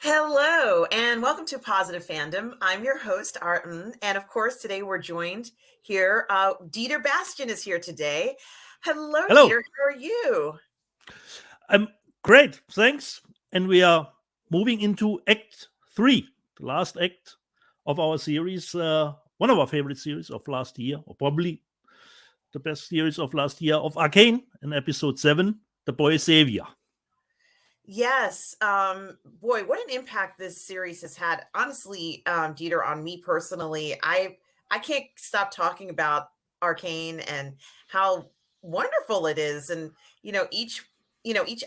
Hello, and welcome to Positive Fandom. I'm your host, Arden, and of course, today we're joined here. Dieter Bastian is here today. Hello, Hello, Dieter. How are you? I'm great, thanks. And we are moving into Act 3, the last act of our series, one of our favorite series of last year, or probably the best series of last year of Arcane, in episode 7, The Boy Savior. Yes. Boy, what an impact this series has had. Honestly, Dieter, on me personally, I can't stop talking about Arcane and how wonderful it is. And each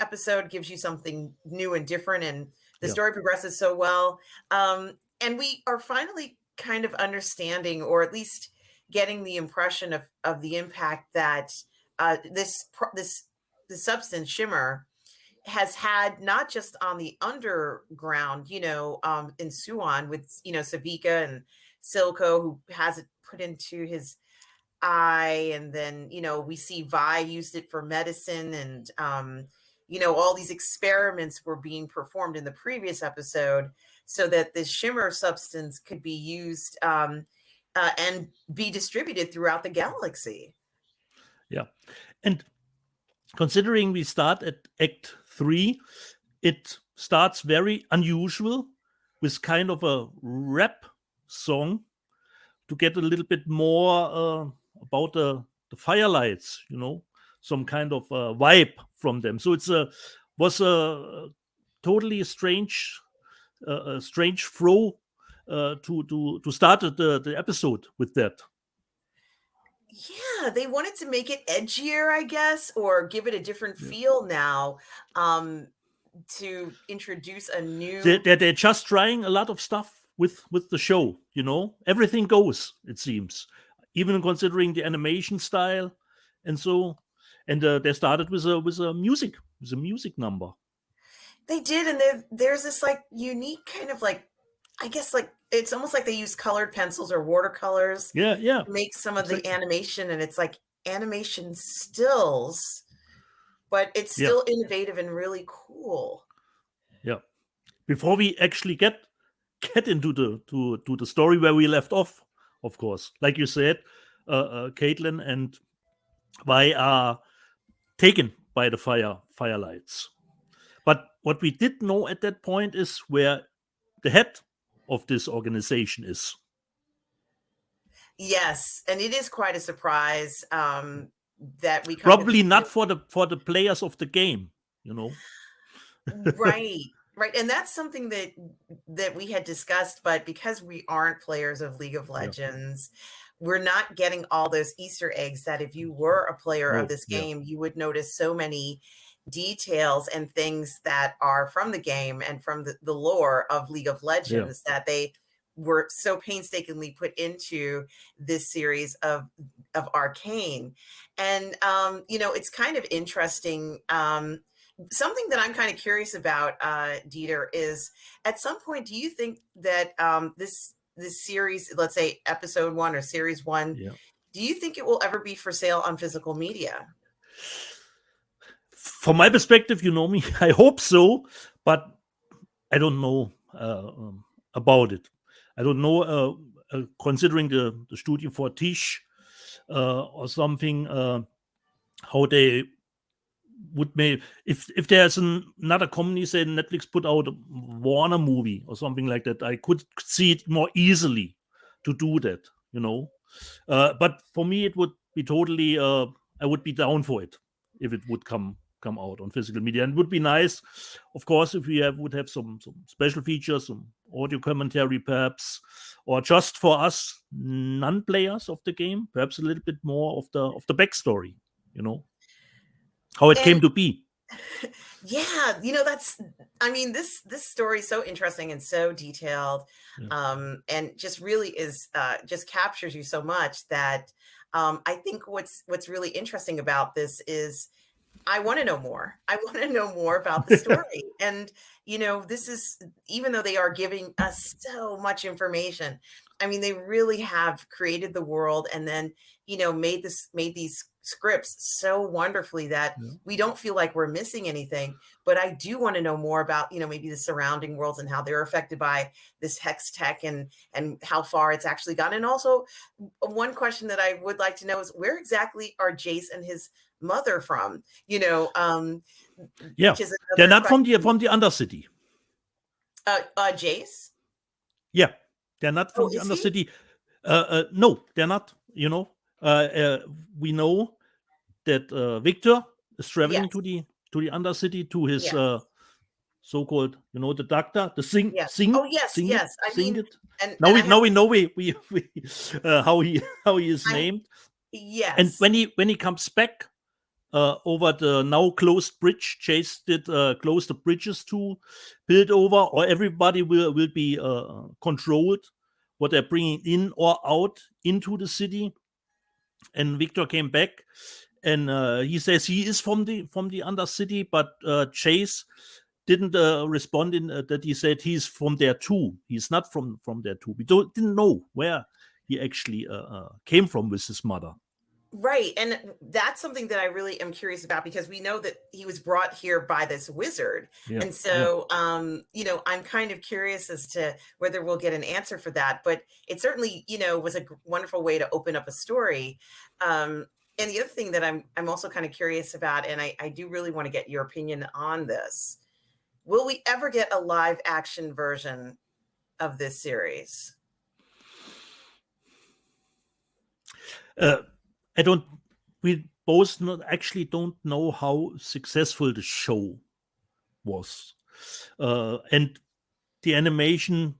episode gives you something new and different, and the Yeah, story progresses so well. And we are finally kind of understanding, or at least getting the impression of the impact that this substance shimmer has had, not just on the underground, in Suan with, Savika and Silco, who has it put into his eye. And then, we see Vi used it for medicine. And, all these experiments were being performed in the previous episode so that this shimmer substance could be used and be distributed throughout the galaxy. yeah. And considering we start at Act 3, it starts very unusual with kind of a rap song to get a little bit more about the firelights, some kind of vibe from them. So it's a was a totally strange throw to start the episode with that. Yeah, they wanted to make it edgier, I guess, or give it a different Yeah. feel now, um, to introduce a They, new. they're, they're just trying a lot of stuff with the show. Everything goes. It seems, even considering the animation style, and so. And they started with a music number. They did, and there's this like unique kind of like, I guess, like it's almost like they use colored pencils or watercolors Yeah, yeah, to make some of the exactly. animation, and it's like animation stills, but it's Yeah, still innovative and really cool. yeah. Before we actually get into to the story where we left off, of course, like you said, Caitlin and Vi are taken by the firelights. But what we did know at that point is where the head of this organization is. Yes, and it is quite a surprise that we kind of Probably not for the players of the game, you know. right, right, and that's something that we had discussed, but because we aren't players of League of Yeah. Legends, we're not getting all those Easter eggs that if you were a player of Oh, this yeah, game, you would notice so many details and things that are from the game and from the lore of League of yeah, Legends that they were so painstakingly put into this series of Arcane. And it's kind of interesting. Something that I'm kind of curious about, Dieter, is at some point, do you think that this series, let's say episode 1 or series 1, yeah. do you think it will ever be for sale on physical media? From my perspective, you know me. I hope so, but I don't know about it. I don't know, considering the studio for Tish or something, how they would make if there's another company, say Netflix put out a Warner movie or something like that. I could see it more easily to do that, you know. But for me, it would be totally. I would be down for it if it would come out on physical media, and it would be nice, of course, if we would have some special features, some audio commentary, perhaps, or just for us non-players of the game, perhaps a little bit more of the backstory, you know, how it came And to be. yeah, that's, I mean, this story is so interesting and so detailed, Yeah. and just really is, just captures you so much that, I think what's really interesting about this is I wanna know more. I wanna know more about the story, and, this is, even though they are giving us so much information, I mean, they really have created the world and then, made these scripts so wonderfully that Yeah. we don't feel like we're missing anything. But I do want to know more about, maybe the surrounding worlds and how they're affected by this hex tech and how far it's actually gone. And also, one question that I would like to know is where exactly are Jace and his mother from? Yeah, Which is they're another not from the question. Undercity. Jace? Yeah, they're not Oh, from the is he? Undercity. No, they're not. We know that Victor is traveling Yes. to the Undercity to his Yes. so-called, the doctor, the Yes. Oh, yes. Yes. I sing mean, it. and Now I have we know we how he is I named, and yes. when he comes back over the now closed bridge, Chase did close the bridges to build over, or everybody will be controlled what they're bringing in or out into the city. And Victor came back, and he says he is from the Undercity, but Chase didn't respond in that he said he's from there too. He's not from there too. We didn't know where he actually came from with his mother. Right. And that's something that I really am curious about because we know that he was brought here by this wizard. Yeah, And yeah. so, I'm kind of curious as to whether we'll get an answer for that. But it certainly, was a wonderful way to open up a story. And the other thing that I'm also kind of curious about, and I do really want to get your opinion on this. Will we ever get a live action version of this series? I don't. We both actually don't know how successful the show was, and the animation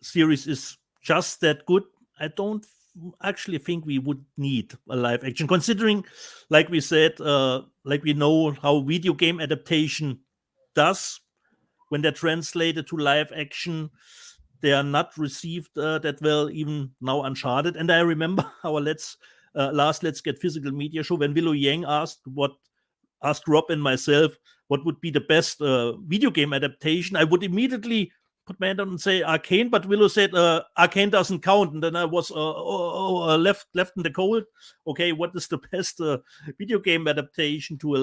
series is just that good. I don't actually think we would need a live action, considering, like we said, like we know how video game adaptation does when they're translated to live action. They are not received that well, even now Uncharted. And I remember our last Let's Get Physical Media show when Willow Yang asked Rob and myself what would be the best video game adaptation. I would immediately put my hand on and say Arcane, but Willow said Arcane doesn't count, and then I was left in the cold. Okay, what is the best video game adaptation to a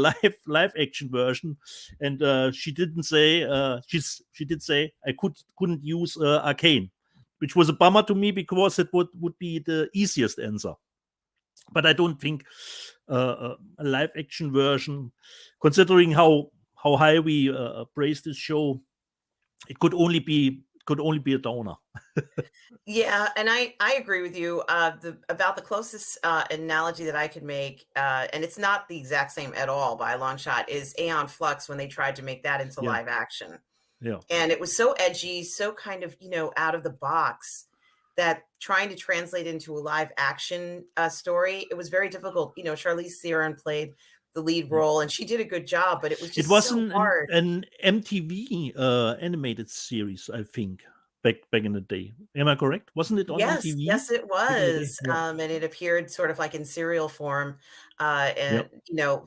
live action version? And she didn't say. She did say I couldn't use Arcane, which was a bummer to me because it would be the easiest answer. But I don't think a live action version, considering how high we praise this show, it could only be a downer. Yeah, and I agree with you. About the closest analogy that I could make, and it's not the exact same at all by a long shot, is Aeon Flux when they tried to make that into Yeah, live action, yeah. and it was so edgy, so kind of out of the box that trying to translate into a live action story, it was very difficult. Charlize Theron played the lead Yeah. role, and she did a good job, but it was It just was so hard. an MTV animated series, I think, back in the day. Am I correct? Wasn't it on Yes, MTV yes, it back in the day? was, Yeah, and it appeared sort of like in serial form, yeah, and,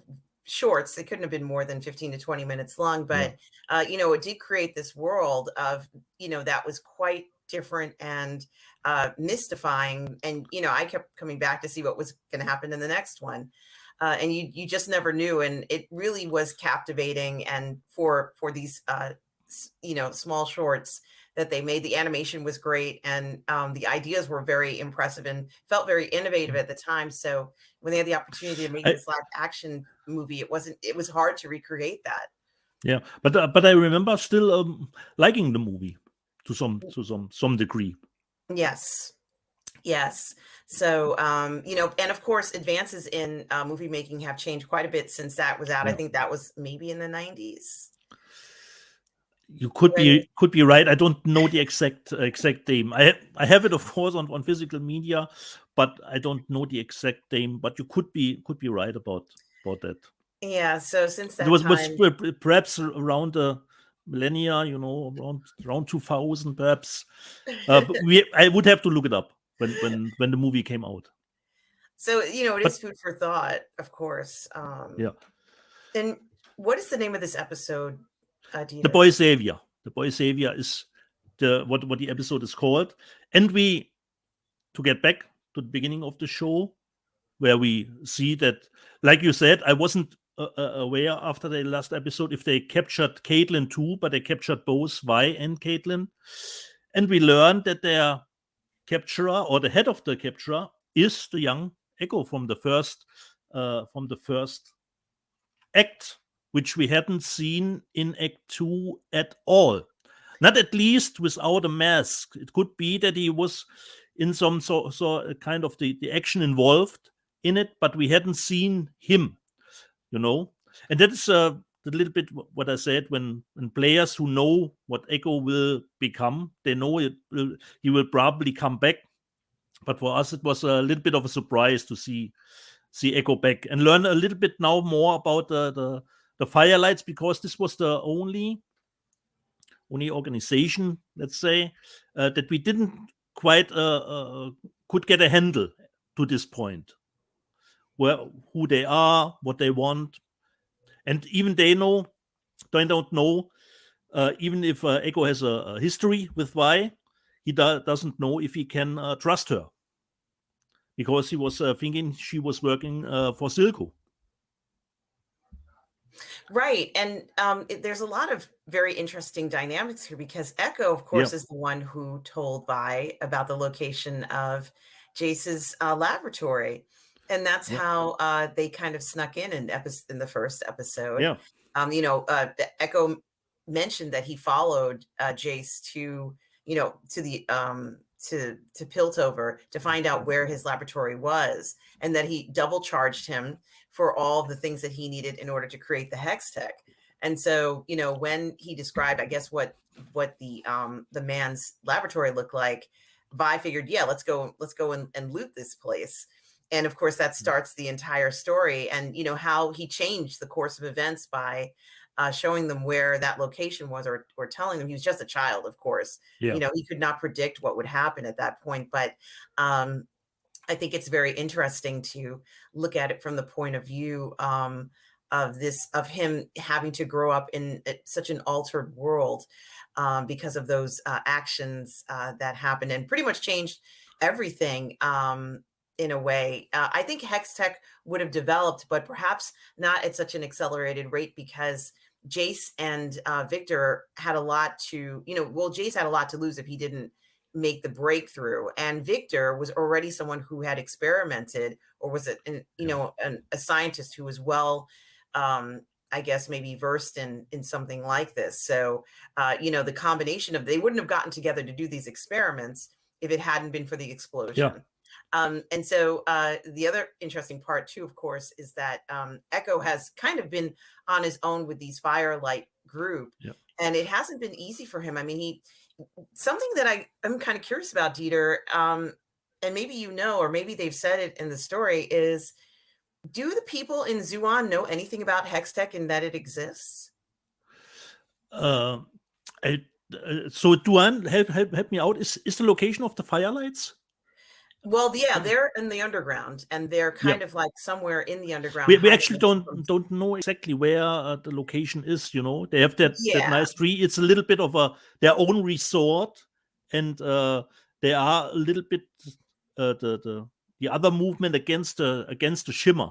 shorts. They couldn't have been more than 15 to 20 minutes long, yeah. but, it did create this world of, that was quite different and, mystifying, and, I kept coming back to see what was gonna happen in the next one, and you just never knew, and it really was captivating, and for these, small shorts that they made. The animation was great, and the ideas were very impressive and felt very innovative at the time. So when they had the opportunity to make I, this live action movie, it was hard to recreate that. yeah, but I remember still liking the movie to some degree. Yes. Yes. So, and of course, advances in movie making have changed quite a bit since that was out. I Yeah. think that was maybe in the 90s You when, could be right. I don't know the exact name. I have it, of course, on physical media, but I don't know the exact name. But you could be right about that. yeah. So since It that was time, perhaps around the millennia, around 2000, perhaps. But I would have to look it up when the movie came out. so, it is But food for thought, of course. yeah, And what is the name of this episode, the Dieter? boy savior. The boy savior is what the episode is called. And to get back to the beginning of the show, where we see that, like you said, I wasn't aware after the last episode if they captured Caitlyn too, but they captured both Vi and Caitlyn. And we learned that their capturer, or the head of the capturer, is the young Echo from the first act, which we hadn't seen in Act 2 at all. Not at least without a mask. It could be that he was in some kind of the action involved in it, but we hadn't seen him, And that is a little bit what I said, when players who know what Echo will become, they know he will probably come back. But for us, it was a little bit of a surprise to see Echo back and learn a little bit now more about the Firelights, because this was the only organization, let's say, that we didn't quite could get a handle to this point, who they are, what they want, and even they don't know. Even if Echo has a history with Vi, he doesn't know if he can trust her, because he was thinking she was working for Silco. Right. And there's a lot of very interesting dynamics here, because Echo, of course, is the one who told Vi about the location of Jace's laboratory. And that's how they kind of snuck in the first episode. Yeah. Echo mentioned that he followed Jace to Piltover to find out where his laboratory was, and that he double charged him for all of the things that he needed in order to create the hex tech. And so, when he described, I guess, what the man's laboratory looked like, Vi figured, let's go and loot this place. And of course, that starts the entire story, and how he changed the course of events by showing them where that location was, or telling them. He was just a child, of course. He could not predict what would happen at that point. But I think it's very interesting to look at it from the point of view of him having to grow up in such an altered world because of those actions that happened, and pretty much changed everything in a way. I think Hex Tech would have developed, but perhaps not at such an accelerated rate, because Jace and Victor had a lot to, Jace had a lot to lose if he didn't make the breakthrough, and Victor was already someone who had experimented, or was a scientist who was well, I guess, maybe versed in something like this. So the combination of, they wouldn't have gotten together to do these experiments if it hadn't been for the explosion. And so the other interesting part too, of course, is that Echo has kind of been on his own with these Firelight group, and it hasn't been easy for him. I mean, something that I'm kind of curious about, Dieter, and maybe or maybe they've said it in the story, is, do the people in Zuan know anything about Hextech and that it exists? So Duan, help me out. Is the location of the Firelights? Well, they're in the underground, and they're kind of like somewhere in the underground. We actually don't know exactly where the location is. They have that nice tree. It's a little bit of their own resort, and they are a little bit the other movement against the Shimmer.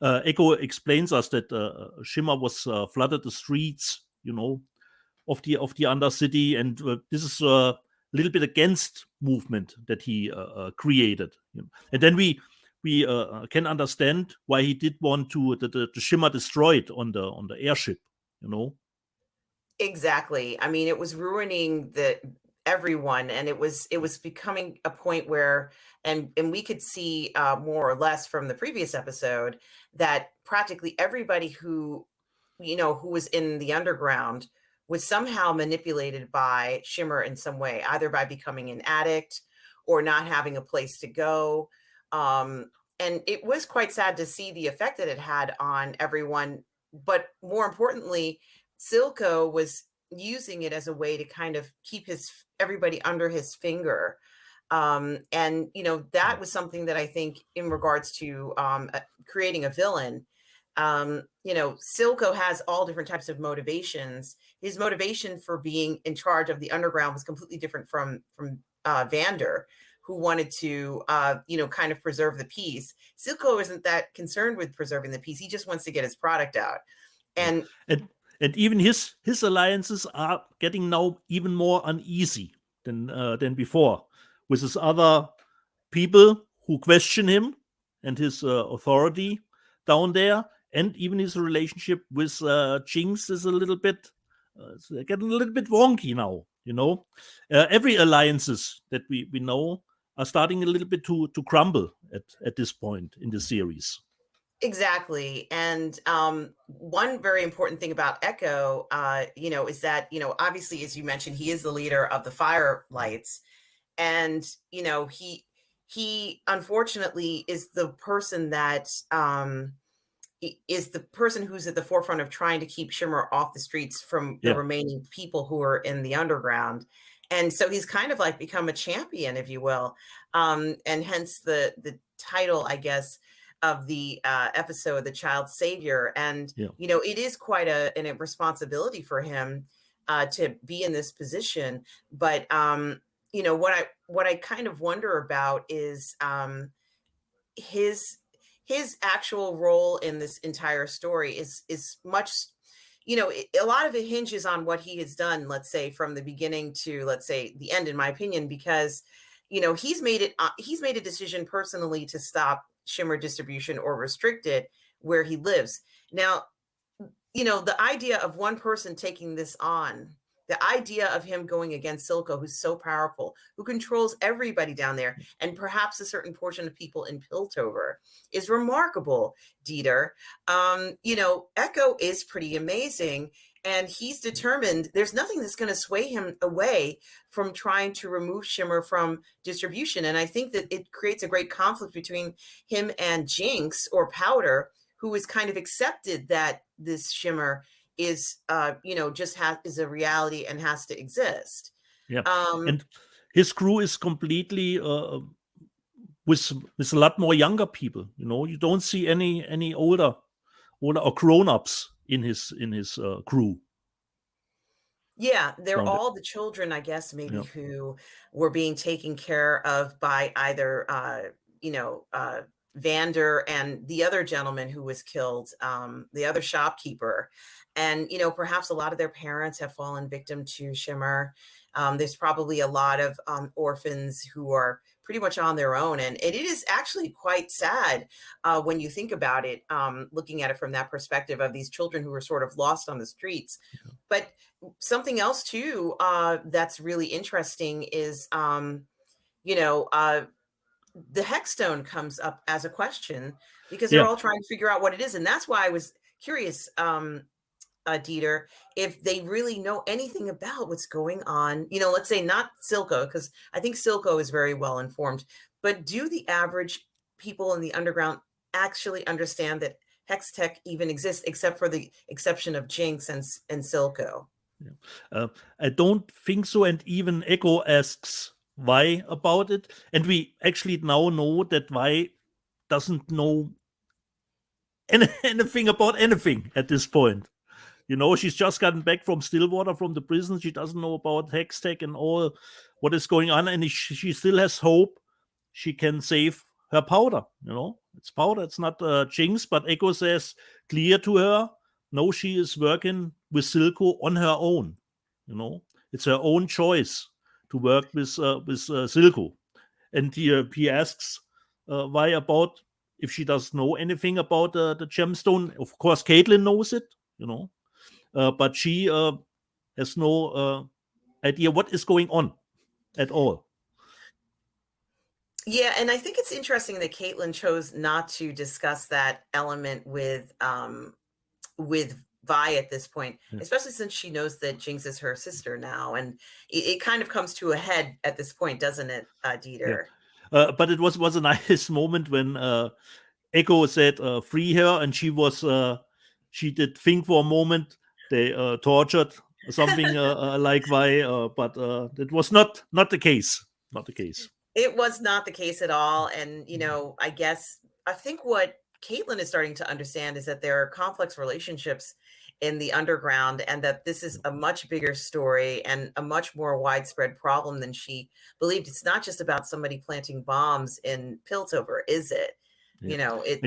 Echo explains us that Shimmer was flooded the streets, of the Undercity, and this is a little bit against movement that he created. And then we can understand why he did want to the Shimmer destroyed on the airship. Exactly. I mean, it was ruining everyone, and it was becoming a point where, and we could see more or less from the previous episode, that practically everybody who was in the underground was somehow manipulated by Shimmer in some way, either by becoming an addict or not having a place to go. And it was quite sad to see the effect that it had on everyone. But more importantly, Silco was using it as a way to kind of keep everybody under his finger. And, that was something that I think, in regards to creating a villain, Silco has all different types of motivations. His motivation for being in charge of the underground was completely different from Vander, who wanted to, kind of preserve the peace. Silco isn't that concerned with preserving the peace. He just wants to get his product out. Yeah. And And even his alliances are getting now even more uneasy than before, with his other people who question him and his authority down there, and even his relationship with Jinx is a little bit it's getting a little bit wonky now. Every alliances that we know are starting a little bit to crumble at this point in the series. exactly. And one very important thing about Echo, is that, obviously, as you mentioned, he is the leader of the Firelights. And, he unfortunately is the person that is the person who's at the forefront of trying to keep Shimmer off the streets from the Yeah, remaining people who are in the underground. And so he's kind of like become a champion, if you will. And hence the title, I guess, of the episode, The Child Savior. And, yeah, it is quite a responsibility for him to be in this position. But, what I kind of wonder about is his his actual role in this entire story is much, a lot of it hinges on what he has done, let's say from the beginning to, let's say, the end, in my opinion, because he's made a decision personally to stop Shimmer distribution or restrict it where he lives. Now, the idea of one person taking this on, the idea of him going against Silco, who's so powerful, who controls everybody down there, and perhaps a certain portion of people in Piltover, is remarkable, Dieter. Echo is pretty amazing, and he's determined there's nothing that's going to sway him away from trying to remove Shimmer from distribution. And I think that it creates a great conflict between him and Jinx, or Powder, who has kind of accepted that this Shimmer is, is a reality and has to exist. yeah. Um, And his crew is completely with a lot more younger people. You don't see any older or grown-ups in his crew yeah, they're down there. all the children, I guess, maybe Yeah, who were being taken care of by either, Vander and the other gentleman who was killed, the other shopkeeper. And, perhaps a lot of their parents have fallen victim to Shimmer. There's probably a lot of orphans who are pretty much on their own. And it is actually quite sad when you think about it, looking at it from that perspective of these children who were sort of lost on the streets. But something else too that's really interesting is the Hexstone comes up as a question because they're yeah, all trying to figure out what it is. And that's why I was curious, Dieter, if they really know anything about what's going on. Let's say not Silco, because I think Silco is very well informed, but do the average people in the underground actually understand that Hex Tech even exists, except for the exception of Jinx and Silco? yeah. I don't think so. And even Echo asks why about it, and we actually now know that why doesn't know anything about anything at this point. She's just gotten back from Stillwater, from the prison. She doesn't know about Hextech and all what is going on, and she still has hope she can save her Powder. It's Powder, it's not Jinx, but Echo says clear to her, no, she is working with Silco on her own. It's her own choice to work with Silco. And he asks why about if she doesn't know anything about the gemstone. Of course, Caitlin knows it, but she has no idea what is going on at all. Yeah, and I think it's interesting that Caitlin chose not to discuss that element with Vi at this point, Yeah. especially since she knows that Jinx is her sister now, and it kind of comes to a head at this point, doesn't it, Yeah. Dieter? But it was a nice moment when Echo said free her, and she did think for a moment they tortured something like Vi, but it was not the case. Not the case. It was not the case at all. And, I think what Caitlin is starting to understand is that there are complex relationships in the underground, and that this is a much bigger story and a much more widespread problem than she believed. It's not just about somebody planting bombs in Piltover, is it? Yeah. It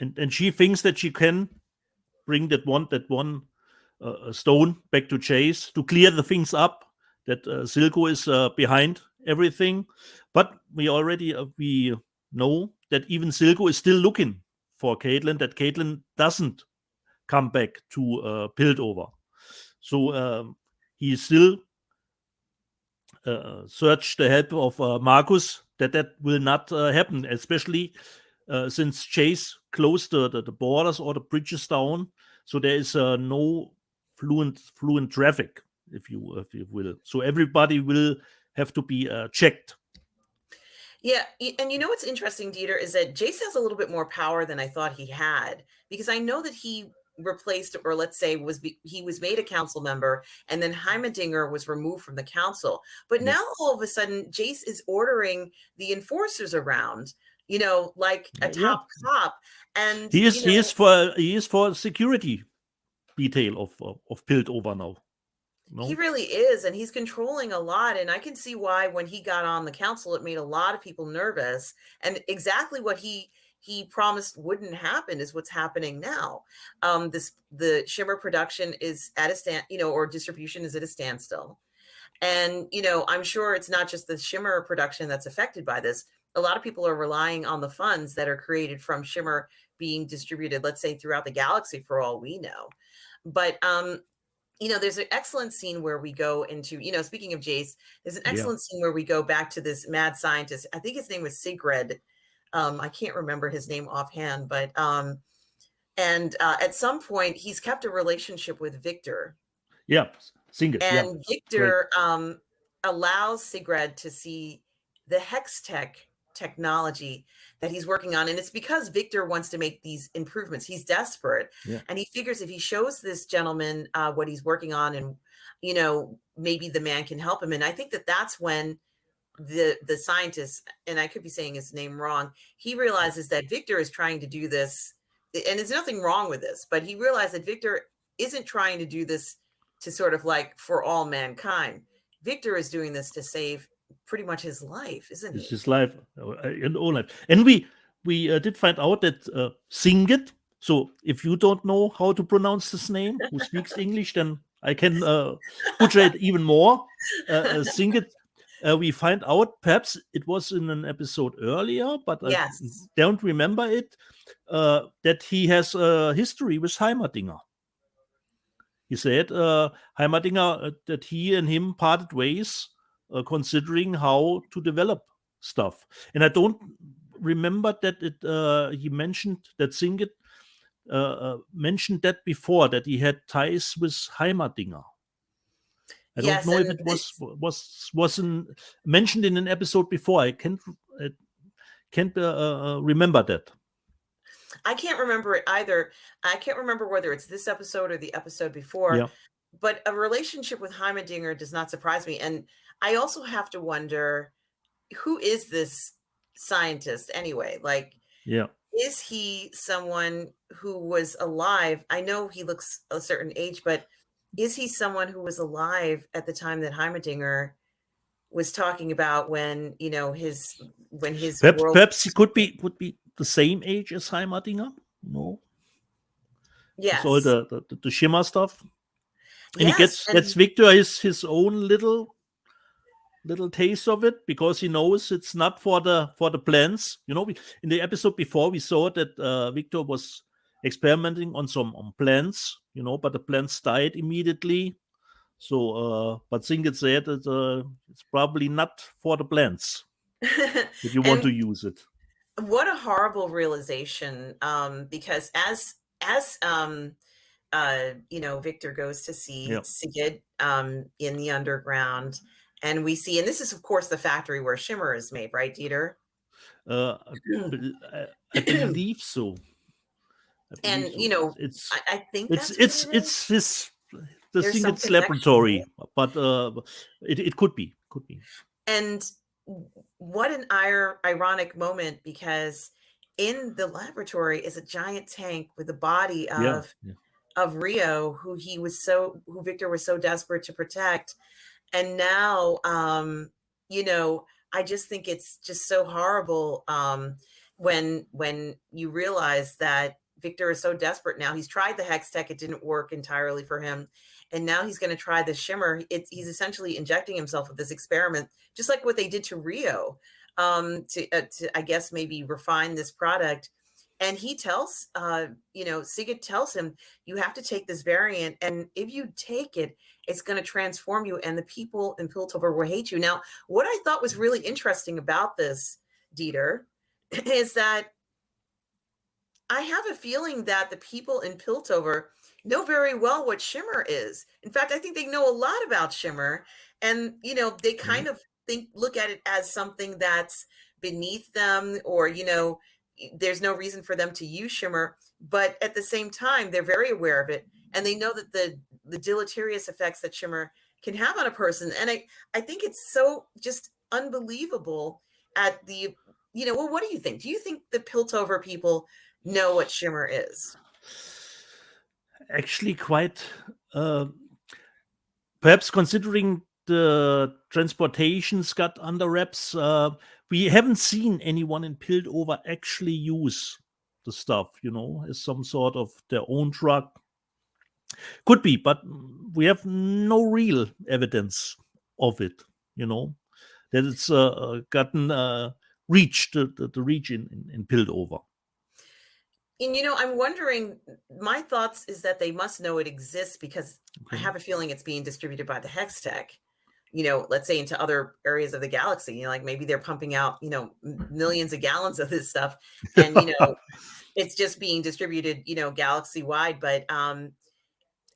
And she thinks that she can bring that one stone back to Chase to clear the things up, that Silco is behind everything. But we already we know that even Silco is still looking for Caitlin, that Caitlin doesn't come back to Piltover. So he still search the help of Marcus, that will not happen, especially since Chase closed the borders or the bridges down, so there is no fluent traffic, if you will. So everybody will have to be checked. Yeah, and you know what's interesting, Dieter, is that Jace has a little bit more power than I thought he had, because I know that he replaced, or let's say he was made a council member, and then Heimerdinger was removed from the council. But Yeah. now all of a sudden, Jace is ordering the enforcers around, like a Yeah, top cop, and he is for security detail of Piltover now. he No, really is, and he's controlling a lot. And I can see why when he got on the council, it made a lot of people nervous. And exactly what he promised wouldn't happen is what's happening now. The Shimmer production is at a stand, or distribution is at a standstill. And I'm sure it's not just the Shimmer production that's affected by this. A lot of people are relying on the funds that are created from Shimmer being distributed, let's say, throughout the galaxy, for all we know. But there's an excellent scene where we go into, speaking of Jace, there's an yeah, excellent scene where we go back to this mad scientist. I think his name was Sigrid. I can't remember his name offhand, but at some point he's kept a relationship with Victor. yeah, sing it. Yeah, And great. Victor allows Sigrid to see the hex technology that he's working on. And it's because Victor wants to make these improvements. He's desperate. Yeah, And he figures if he shows this gentleman what he's working on, and, maybe the man can help him. And I think that that's when the scientist, and I could be saying his name wrong, he realizes that Victor is trying to do this. And there's nothing wrong with this, but he realized that Victor isn't trying to do this to sort of like for all mankind. Victor is doing this to save pretty much his life, isn't it's he? his life and all life. And we did find out that Singed. So if you don't know how to pronounce this name, who speaks English, then I can butcher it even more. Singed. We find out, perhaps it was in an episode earlier, but I Yes. don't remember it, that he has a history with Heimerdinger. He said Heimerdinger, that he and him parted ways, considering how to develop stuff. And I don't remember that he mentioned that Singed mentioned that before, that he had ties with Heimerdinger. I don't Yes, know if and it was mentioned in an episode before. I can't remember that. I can't remember it either. I can't remember whether it's this episode or the episode before, Yeah, but a relationship with Heimerdinger does not surprise me. And I also have to wonder, who is this scientist anyway? Like, yeah. is he someone who was alive? I know he looks a certain age, but is he someone who was alive at the time that Heimerdinger was talking about when his world? Perhaps he could be the same age as Heimerdinger. No, with all Yes. the shimmer stuff, and he Yes. gets And Victor his own little taste of it, because he knows it's not for the plants. In the episode before, we saw that Victor was experimenting on some plants. But the plants died immediately. So, but Singed said that it's probably not for the plants that you want and to use it. what a horrible realization, because as Victor goes to see Yeah. Sigid in the underground, and we see, and this is of course the factory where Shimmer is made, right, Dieter? I believe so. And It's I think it's that's what it's it is. it's his the There's some Singed's connection, right? laboratory, but it could be. And what an ironic moment, because in the laboratory is a giant tank with the body Yeah, of yeah, of Rio, who Victor was so desperate to protect. And now, you know, I just think it's just so horrible, when you realize that Victor is so desperate now. He's tried the hex tech, it didn't work entirely for him, and now he's going to try the shimmer. He's essentially injecting himself with this experiment, just like what they did to Rio, to I guess maybe refine this product. And he tells, Sigurd tells him, you have to take this variant, and if you take it, it's going to transform you, and the people in Piltover will hate you. Now, what I thought was really interesting about this, Dieter, is that I have a feeling that the people in Piltover know very well what shimmer is. In fact, I think they know a lot about shimmer, and they kind of look at it as something that's beneath them, or there's no reason for them to use shimmer. But at the same time, they're very aware of it, and they know that the deleterious effects that shimmer can have on a person. And I think it's so just unbelievable at the well, what do you think? Do you think the Piltover people know what shimmer is? Actually, quite. Perhaps considering the transportations got under wraps, we haven't seen anyone in Piltover actually use the stuff, as some sort of their own drug. Could be, but we have no real evidence of it, that it's gotten reached the region in Piltover. And I'm wondering, my thoughts is that they must know it exists, because I have a feeling it's being distributed by the hex tech, let's say into other areas of the galaxy. Like maybe they're pumping out, millions of gallons of this stuff, and it's just being distributed, galaxy wide. But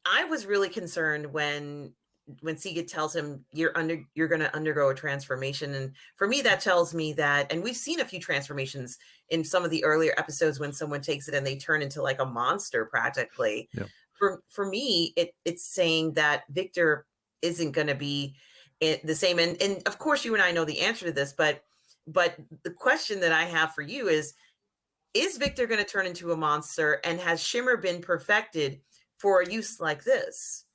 I was really concerned when Sigurd tells him you're going to undergo a transformation. And for me, that tells me that, and we've seen a few transformations in some of the earlier episodes when someone takes it and they turn into like a monster practically. Yeah. For me, it's saying that Victor isn't going to be the same. And of course, you and I know the answer to this, but the question that I have for you is Victor going to turn into a monster, and has shimmer been perfected for a use like this?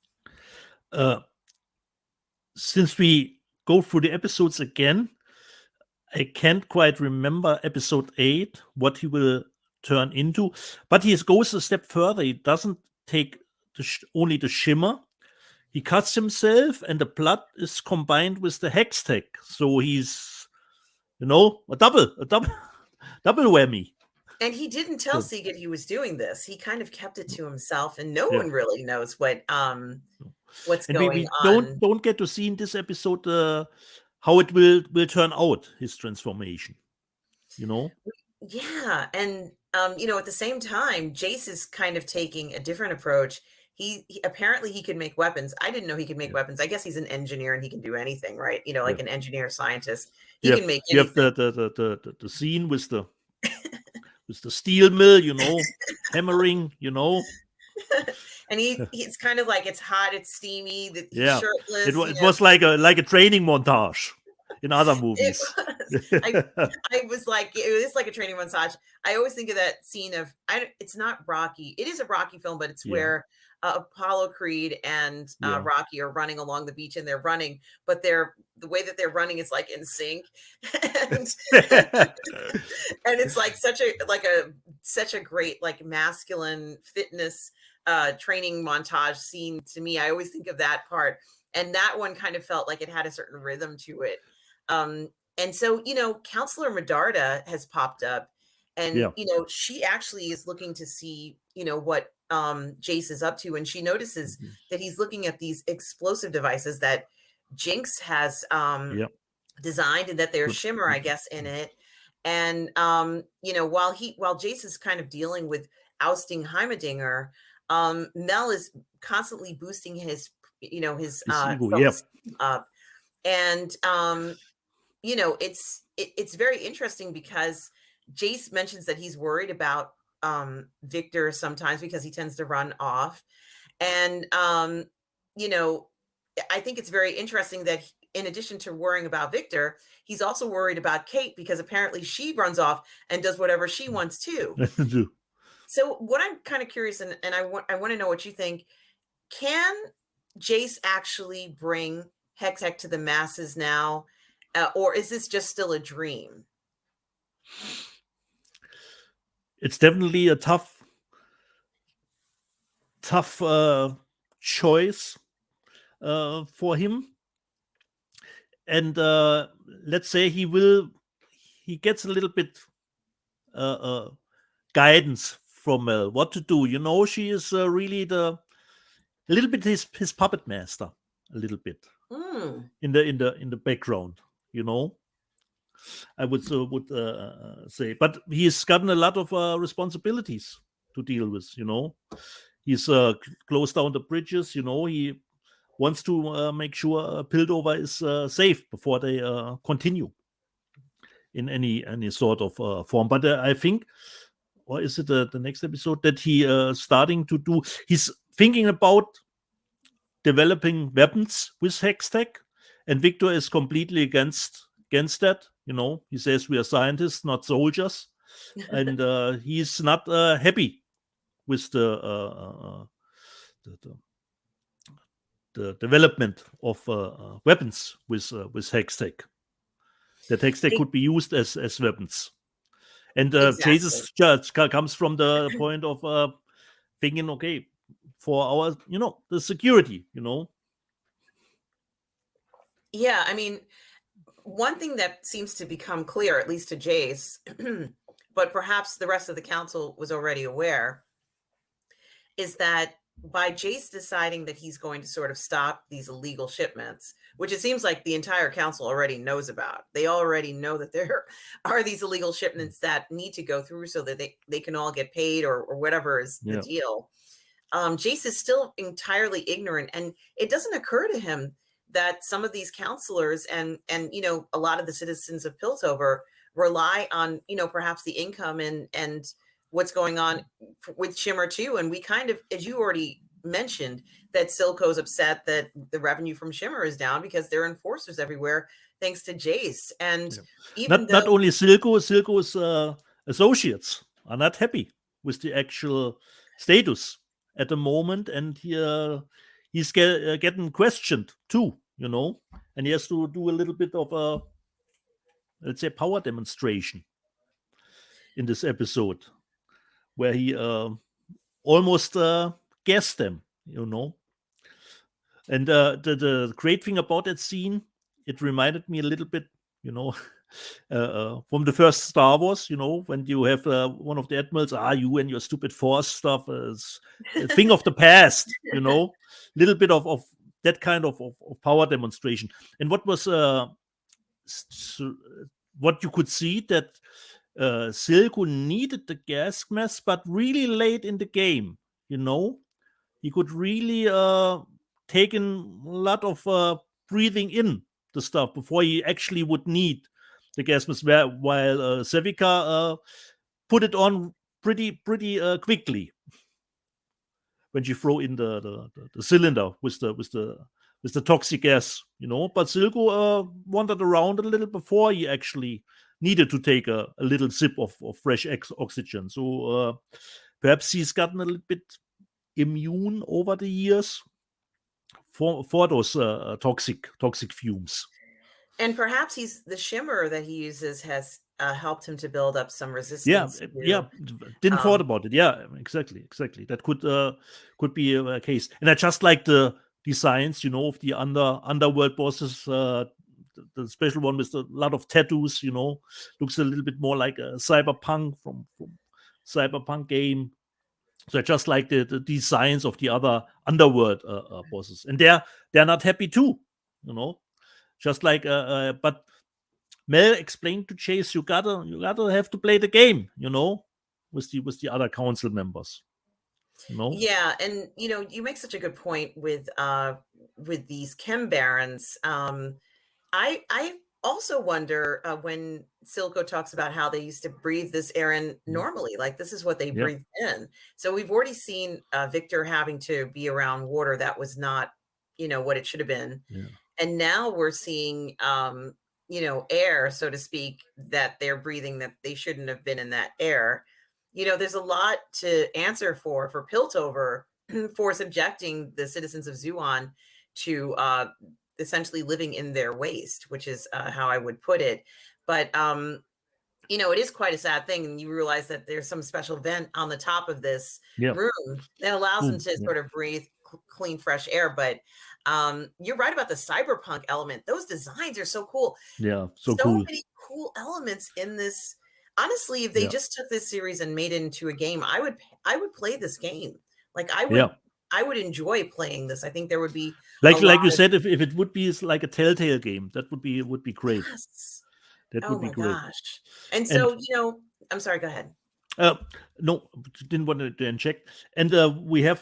Since we go through the episodes again, I can't quite remember episode 8, what he will turn into, but he goes a step further. He doesn't take only the shimmer. He cuts himself, and the blood is combined with the hex tech. So he's, a double whammy. And he didn't tell Sigurd he was doing this. He kind of kept it to himself, and no one really knows what's and going on. Don't get to see in this episode how it will turn out, his transformation. Yeah, and at the same time, Jace is kind of taking a different approach. He apparently he can make weapons. I didn't know he could make weapons. I guess he's an engineer and he can do anything, right? Like an engineer sscientist. He can make anything. You have the scene with the with the steel mill, hammering, And he's kind of like, it's hot, it's steamy, he's shirtless. It was like a training montage in other movies. I was like, it is like a training montage. I always think of that scene of, it's not Rocky. It is a Rocky film, but it's where Apollo Creed and Rocky are running along the beach, and they're running, but the way that they're running is like in sync, and it's like such a great like masculine fitness training montage scene to me. I always think of that part, and that one kind of felt like it had a certain rhythm to it. And so, Counselor Medarda has popped up, and, she actually is looking to see, what Jace is up to. And she notices that he's looking at these explosive devices that Jinx has designed, and that there's shimmer, I guess, in it. And, while Jace is kind of dealing with ousting Heimerdinger, Mel is constantly boosting his ego, up. And, it's very interesting, because Jace mentions that he's worried about Victor sometimes, because he tends to run off. And, I think it's very interesting that in addition to worrying about Victor, he's also worried about Kate, because apparently she runs off and does whatever she wants too. So what I'm kind of curious, and I want to know what you think. Can Jace actually bring Hextech to the masses now, or is this just still a dream? It's definitely a tough choice for him. And let's say he gets a little bit guidance from Mel what to do. She is really a little bit his puppet master, a little bit Mm. in the background. I would say, but he's gotten a lot of responsibilities to deal with. He's closed down the bridges. He wants to make sure Piltover is safe before they continue in any sort of form. But I think, or is it the next episode that he starting to do? He's thinking about developing weapons with Hextech, and Victor is completely against that. He says we are scientists, not soldiers, and he's not happy with the the development of weapons with Hextech. That Hextech E- could be used as weapons. And Exactly. Chase's judge comes from the point of thinking, okay, for our, the security, Yeah, I mean, one thing that seems to become clear, at least to Jace, but perhaps the rest of the council was already aware, is that by Jace deciding that he's going to sort of stop these illegal shipments, which it seems like the entire council already knows about. They already know that there are these illegal shipments that need to go through so that they can all get paid, or whatever is the yeah, deal. Jace is still entirely ignorant, and it doesn't occur to him that some of these counselors and a lot of the citizens of Piltover rely on perhaps the income and what's going on with Shimmer too. And we kind of, as you already mentioned, that Silco's upset that the revenue from Shimmer is down because there are enforcers everywhere, thanks to Jace. And yeah. even Not though, only Silco's associates are not happy with the actual status at the moment, and he's getting questioned too, and he has to do a little bit of a, let's say, power demonstration in this episode where he almost guessed them. And the great thing about that scene, it reminded me a little bit, you know, from the first Star Wars, when you have one of the admirals, you and your stupid Force stuff, is a thing of the past, little bit of that kind of power demonstration. And what was what you could see that Silco needed the gas mask, but really late in the game, he could really take in a lot of breathing in the stuff before he actually would need the gas mask. While Sevica put it on pretty quickly when she throw in the cylinder with the toxic gas, But Silco wandered around a little before he actually needed to take a little sip of fresh oxygen. So perhaps he's gotten a little bit immune over the years for those toxic fumes. and perhaps the Shimmer that he uses has helped him to build up some Yeah, resistance yeah. to Didn't thought um, about it. Yeah, exactly. That could be a case. And I just like the designs, of the underworld bosses. The special one with a lot of tattoos, looks a little bit more like a cyberpunk from cyberpunk game. So I just like the designs of the other underworld bosses, and they're not happy too, you know. Just like, but Mel explained to Chase, you gotta have to play the game, with the other council members, you know. yeah, and you make such a good point with these chem barons. I also wonder when Silco talks about how they used to breathe this air in Mm. normally, like this is what they Yeah, breathe in. So we've already seen Victor having to be around water that was not, what it should have been. yeah, And now we're seeing air, so to speak, that they're breathing that they shouldn't have been in that air. there's a lot to answer for Piltover for subjecting the citizens of Zuon to essentially living in their waste, which is how I would put it. But it is quite a sad thing, and you realize that there's some special vent on the top of this Yeah. room that allows them Boom. to Yeah. sort of breathe clean, fresh air. But you're right about the cyberpunk element. Those designs are so cool. Yeah. So So cool. many cool elements in this. Honestly, if they Yeah. just took this series and made it into a game, I would play this game. Like Yeah. I would enjoy playing this. I think there would be a Like lot you of said, if it would be like a Telltale game, that would be great. yes. That Oh would be my great. gosh. And And so, I'm sorry, go ahead. no, didn't want to inject. And we have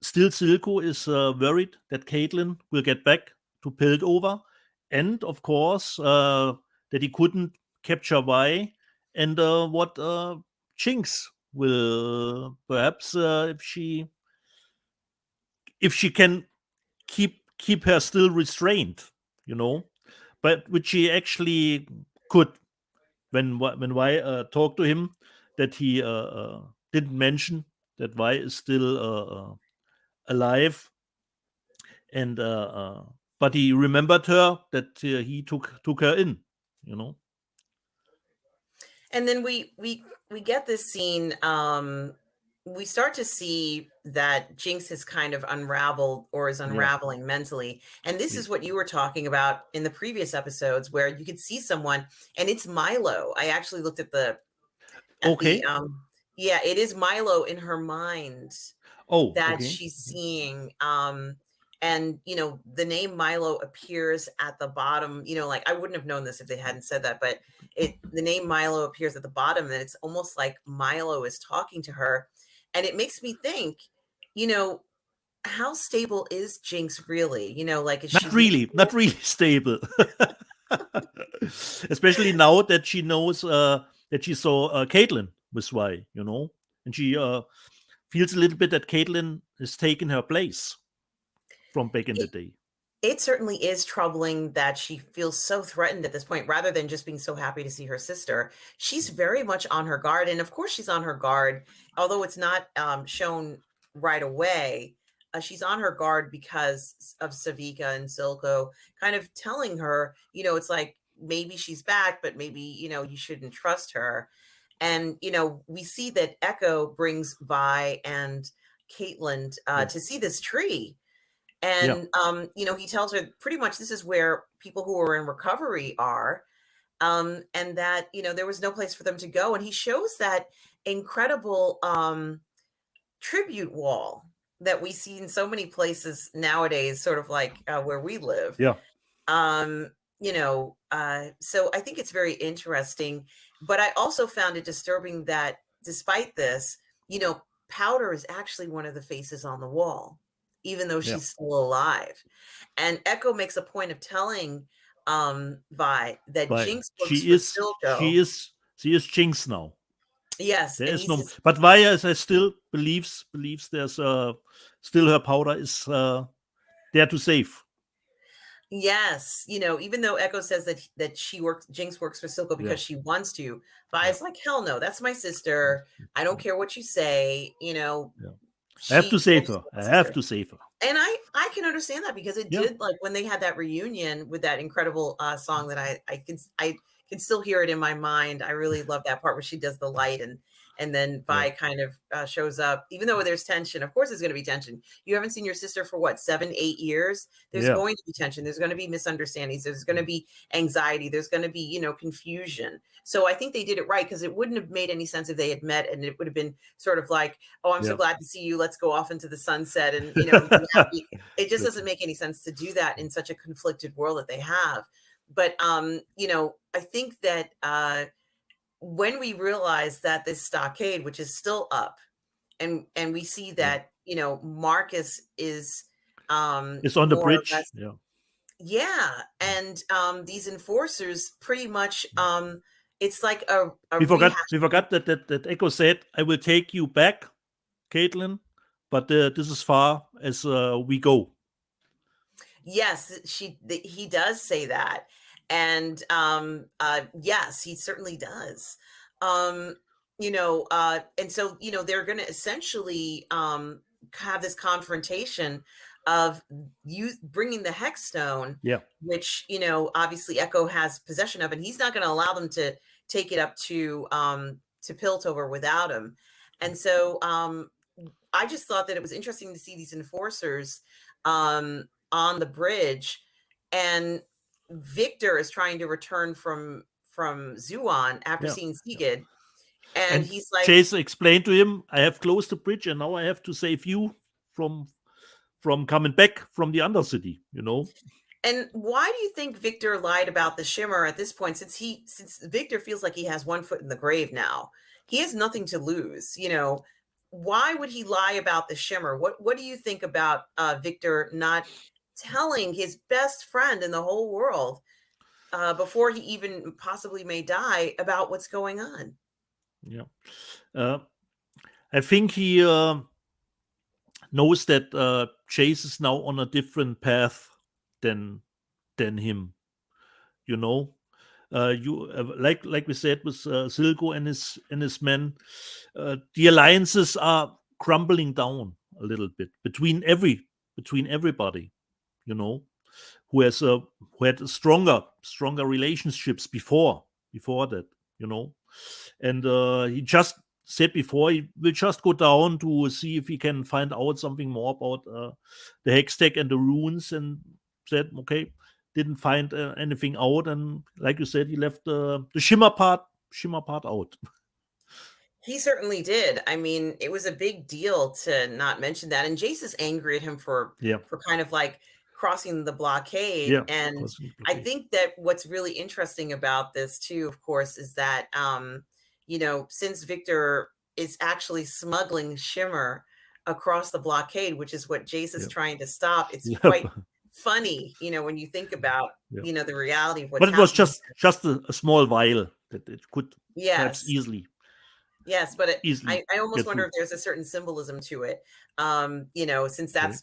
still Silco is worried that Caitlin will get back to Piltover, and of course that he couldn't capture Vi, and what Jinx will perhaps if she can keep her still restrained, you know, but which she actually could when Vi talked to him, that he didn't mention that Vi is still alive, and but he remembered her, that he took her in, you know. And then we get this scene. We start to see that Jinx has kind of unraveled or is Yeah. unraveling mentally. And this Yeah. is what you were talking about in the previous episodes, where you could see someone, and it's Milo. I actually looked at the Okay. yeah, it is Milo in her mind Oh, that okay. she's seeing. And the name Milo appears at the bottom. Like, I wouldn't have known this if they hadn't said that, but the name Milo appears at the bottom, and it's almost like Milo is talking to her. And it makes me think, how stable is Jinx really? Like, is she Not really stable. Especially now that she knows that she saw Caitlin with Vi, you know, and she feels a little bit that Caitlin has taken her place from back in the day. It certainly is troubling that she feels so threatened at this point, rather than just being so happy to see her sister. She's very much on her guard. And of course, she's on her guard, although it's not shown right away. She's on her guard because of Savika and Silco kind of telling her, it's like maybe she's back, but maybe, you shouldn't trust her. And, we see that Echo brings Vi and Caitlin Yeah. to see this tree. Yeah. And, he tells her pretty much this is where people who are in recovery are, and that, there was no place for them to go. And he shows that incredible tribute wall that we see in so many places nowadays, sort of like where we live. Yeah. So I think it's very interesting. But I also found it disturbing that despite this, Powder is actually one of the faces on the wall, even though Yeah. she's still alive. And Echo makes a point of telling Vi that But Jinx works for Silco. she is Jinx now. Yes, There and is he no, says, but Vi, as I still believes there's still her Powder is there to save. yes, even though Echo says that Jinx works for Silco Yeah. because she wants to, Vi Yeah. is like, hell no, that's my sister. I don't care what you say. Yeah. I have to She's save her. my I have sister. to save her. And I can understand that, because it Yeah. did, like, when they had that reunion with that incredible song that I can still hear it in my mind. I really love that part where she does the light, and then Vi Yeah. kind of shows up, even though there's tension. Of course, there's going to be tension. You haven't seen your sister for what, 7, 8 years? There's Yeah. going to be tension. There's going to be misunderstandings. There's going to be anxiety. There's going to be, confusion. So I think they did it right, because it wouldn't have made any sense if they had met and it would have been sort of like, oh, I'm so Yeah. glad to see you. Let's go off into the sunset and, be happy. It just doesn't make any sense to do that in such a conflicted world that they have. But, I think that when we realize that this stockade, which is still up, and we see Yeah. that, Marcus is It's on the more or bridge. less, Yeah. yeah, and these enforcers pretty much it's like a We rehash. forgot that Echo said, "I will take you back, Caitlin, but this is far as we go." Yes, he does say that. And yes, he certainly does. Um and so, they're going to essentially have this confrontation of you bringing the hex stone, Yeah. which, obviously Echo has possession of, and he's not going to allow them to take it up to Piltover without him. And so I just thought that it was interesting to see these enforcers on the bridge, and Victor is trying to return from Zuon after Yeah. seeing Yeah. Sigurd, and And he's like, Chase explained to him, I have closed the bridge and now I have to save you from coming back from the Undercity, you know? and why do you think Victor lied about the shimmer at this point, since Victor feels like he has one foot in the grave now? He has nothing to lose, Why would he lie about the shimmer? What do you think about Victor not telling his best friend in the whole world before he even possibly may die about what's going on? Yeah. Uh, I think he knows that Chase is now on a different path than him, you know? You like we said with Silco and his men, the alliances are crumbling down a little bit between everybody, you know, who has who had stronger relationships before that, you know, and he just said before he will just go down to see if he can find out something more about the Hextech and the runes, and said okay, didn't find anything out, and like you said, he left the shimmer part out. He certainly did. I mean, it was a big deal to not mention that, and Jace is angry at him Yeah, for kind of like crossing the blockade. yeah, And crossing the I blockade. think that what's really interesting about this too, of course, is that since Victor is actually smuggling Shimmer across the blockade, which is what Jace is Yeah, trying to stop, it's yeah, quite funny, when you think about yeah. the reality of what's But it was happening. just a small vial that it could perhaps Yes. easily Yes, but easily I almost get wonder through. if there's a certain symbolism to it, since Okay. that's,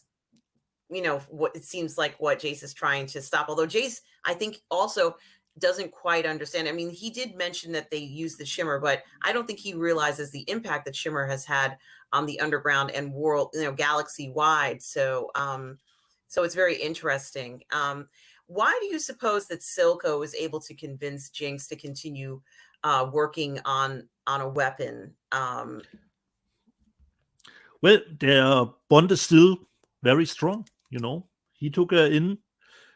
what it seems like what Jace is trying to stop. Although Jace, I think, also doesn't quite understand. I mean, he did mention that they use the shimmer, but I don't think he realizes the impact that shimmer has had on the underground and world, galaxy wide. So it's very interesting. Why do you suppose that Silco is able to convince Jinx to continue working on a weapon? Well, their bond is still very strong. You know, he took her in.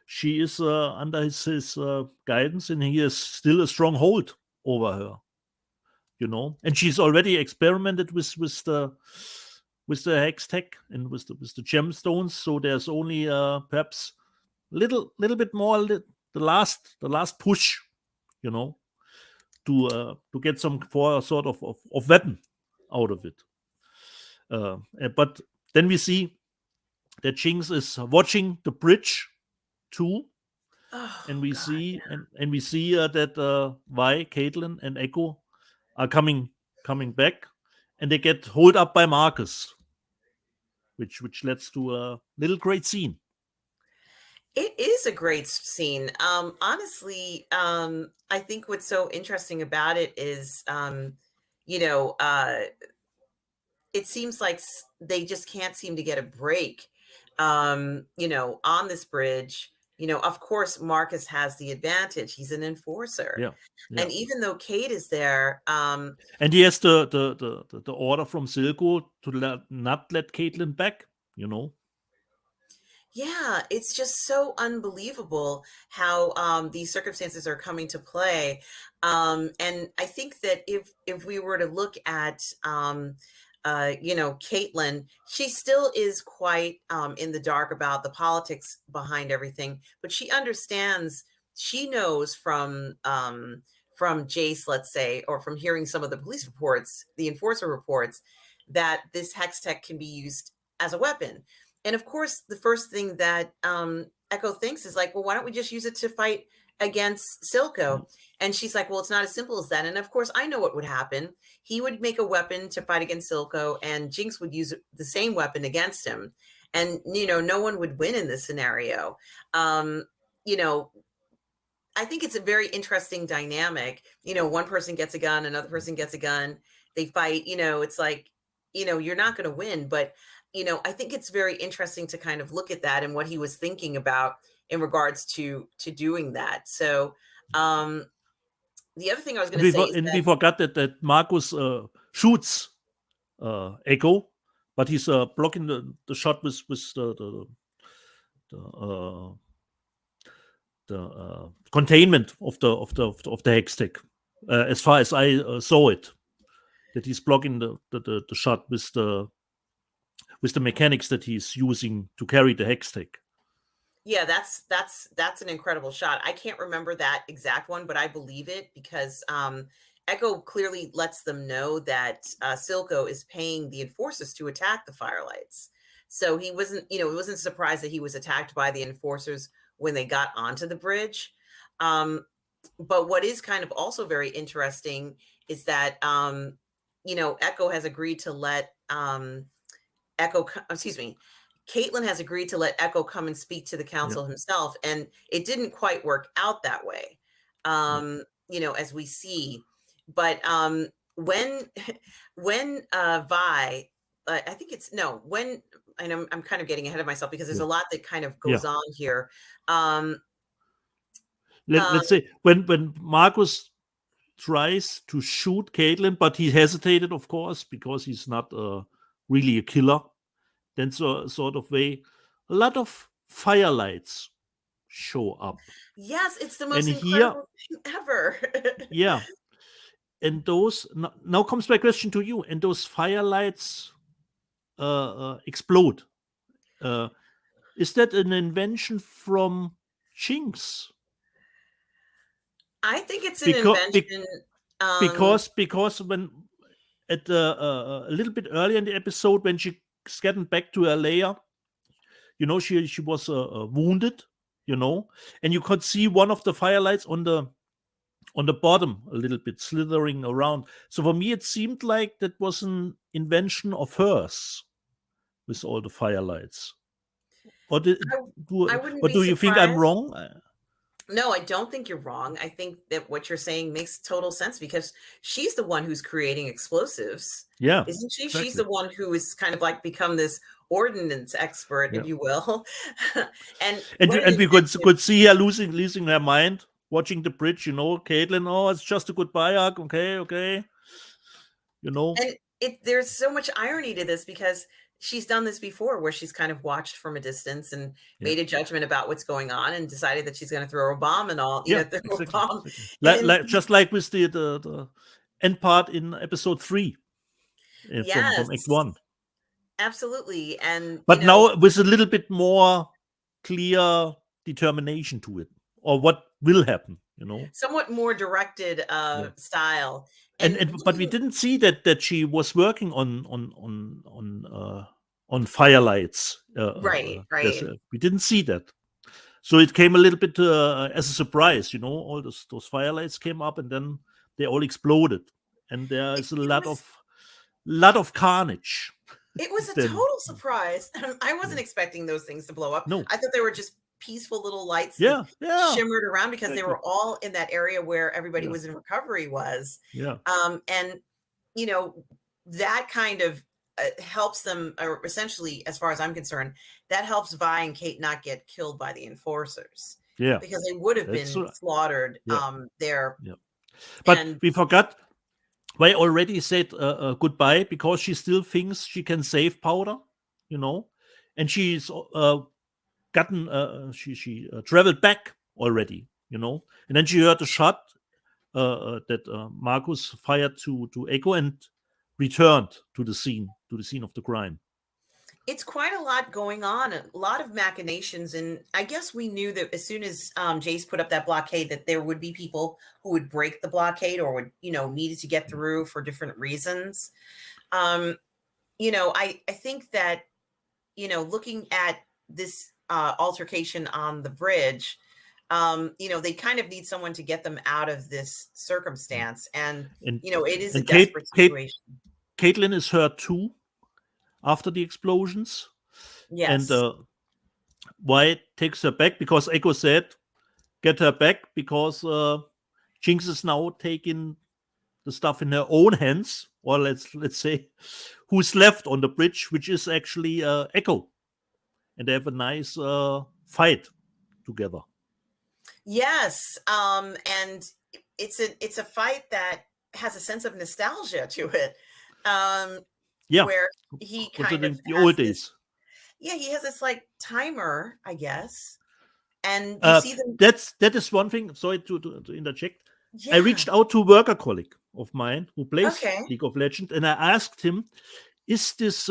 She is under his guidance, and he has still a strong hold over her. You know, and she's already experimented with the hex tech and with the gemstones. So there's only perhaps little bit more the last push. You know, to get some for sort of weapon out of it. But then we see that Jinx is watching the bridge too, and Oh we God. see and we see that Vi, Caitlin, and Echo are coming back, and they get hold up by Marcus, which leads to a little great scene. It is a great scene. Honestly, I think what's so interesting about it is, you know, uh, it seems like they just can't seem to get a break, on this bridge. Of course, Marcus has the advantage. He's an enforcer. Yeah, yeah, And even though Kate is there, and he has the order from Silco to not let Caitlin back. You know, yeah, it's just so unbelievable how these circumstances are coming to play. And I think that if we were to look at Caitlin, she still is quite in the dark about the politics behind everything, but she understands, she knows from Jace, let's say, or from hearing some of the police reports, the enforcer reports, that this hex tech can be used as a weapon. And of course, the first thing that Echo thinks is like, well, why don't we just use it to fight against yeah, Silco? And she's like, well, it's not as simple as that. And of course, I know what would happen. He would make a weapon to fight against Silco, and Jinx would use the same weapon against him. And, no one would win in this scenario. You know, I think it's a very interesting dynamic. One person gets a gun, another person gets a gun, they fight, it's like, you're not going to win. But, I think it's very interesting to kind of look at that and what he was thinking about in regards to doing that. So, the other thing I was going to say is We forgot that Marcus shoots Echo, but he's blocking the shot with the containment of the hextech. As far as I saw it, that he's blocking the shot with the mechanics that he's using to carry the hextech. Yeah, that's an incredible shot. I can't remember that exact one, but I believe it because Echo clearly lets them know that Silco is paying the enforcers to attack the Firelights. So he wasn't, it wasn't surprised that he was attacked by the enforcers when they got onto the bridge. But what is kind of also very interesting is that Echo has agreed to let Caitlin has agreed to let Echo come and speak to the council himself, and it didn't quite work out that way, as we see. But when Vi, I think it's when, and I'm kind of getting ahead of myself because there's a lot that kind of goes on here. Let's say when Marcus tries to shoot Caitlin, but he hesitated, of course, because he's not really a killer. Then sort of way, a lot of firelights show up. Yes, it's the most incredible thing ever. Yeah. And those, now comes my question to you, and those firelights explode. Is that an invention from Jinx? I think it's an invention. Because when at a little bit earlier in the episode, when she's getting back to her lair, she was wounded, and you could see one of the firelights on the bottom a little bit slithering around. So for me, it seemed like that was an invention of hers with all the firelights. Or do you think I'm wrong? No, I don't think you're wrong. I think that what you're saying makes total sense because she's the one who's creating explosives. Yeah. Isn't she? Exactly. She's the one who is kind of like become this ordnance expert, if you will. and we could see her losing her mind watching the bridge, Caitlin, oh, it's just a goodbye arc. Okay. And there's so much irony to this because she's done this before where she's kind of watched from a distance and made a judgment about what's going on and decided that she's going to throw a bomb and all, exactly. A bomb. Just like with the end part in episode 3 from Act 1. Absolutely. But now with a little bit more clear determination to it, or what will happen, somewhat more directed style. But we didn't see that she was working on firelights. Right. We didn't see that, so it came a little bit as a surprise. All those firelights came up, and then they all exploded, and there is a lot of carnage. It was a total surprise. I wasn't expecting those things to blow up. No, I thought they were just peaceful little lights that shimmered around because they were all in that area where everybody was in recovery was. And that kind of helps them, or essentially, as far as I'm concerned, that helps Vi and Kate not get killed by the enforcers. Because they would have been slaughtered there. But we forgot, I already said goodbye because she still thinks she can save Powder, and she's she traveled back already, and then she heard a shot that Marcus fired to Echo and returned to the scene of the crime. It's quite a lot going on, a lot of machinations, and I guess we knew that as soon as Jace put up that blockade that there would be people who would break the blockade or would needed to get through for different reasons. I think that looking at this altercation on the bridge, they kind of need someone to get them out of this circumstance, and it is a desperate situation. Caitlin is hurt too after the explosions. Yes. And Wyatt takes her back because Echo said, get her back because Jinx is now taking the stuff in her own hands, or let's say, who's left on the bridge, which is actually Echo, and they have a nice fight together. Yes, and it's a fight that has a sense of nostalgia to it, Yeah, where he kind of considering the has old this, days. yeah, he has this like timer, I guess, and you see them, That is one thing. Sorry to interject. I yeah, reached out to a worker colleague of mine who plays okay, League of Legends, and I asked him, "Is this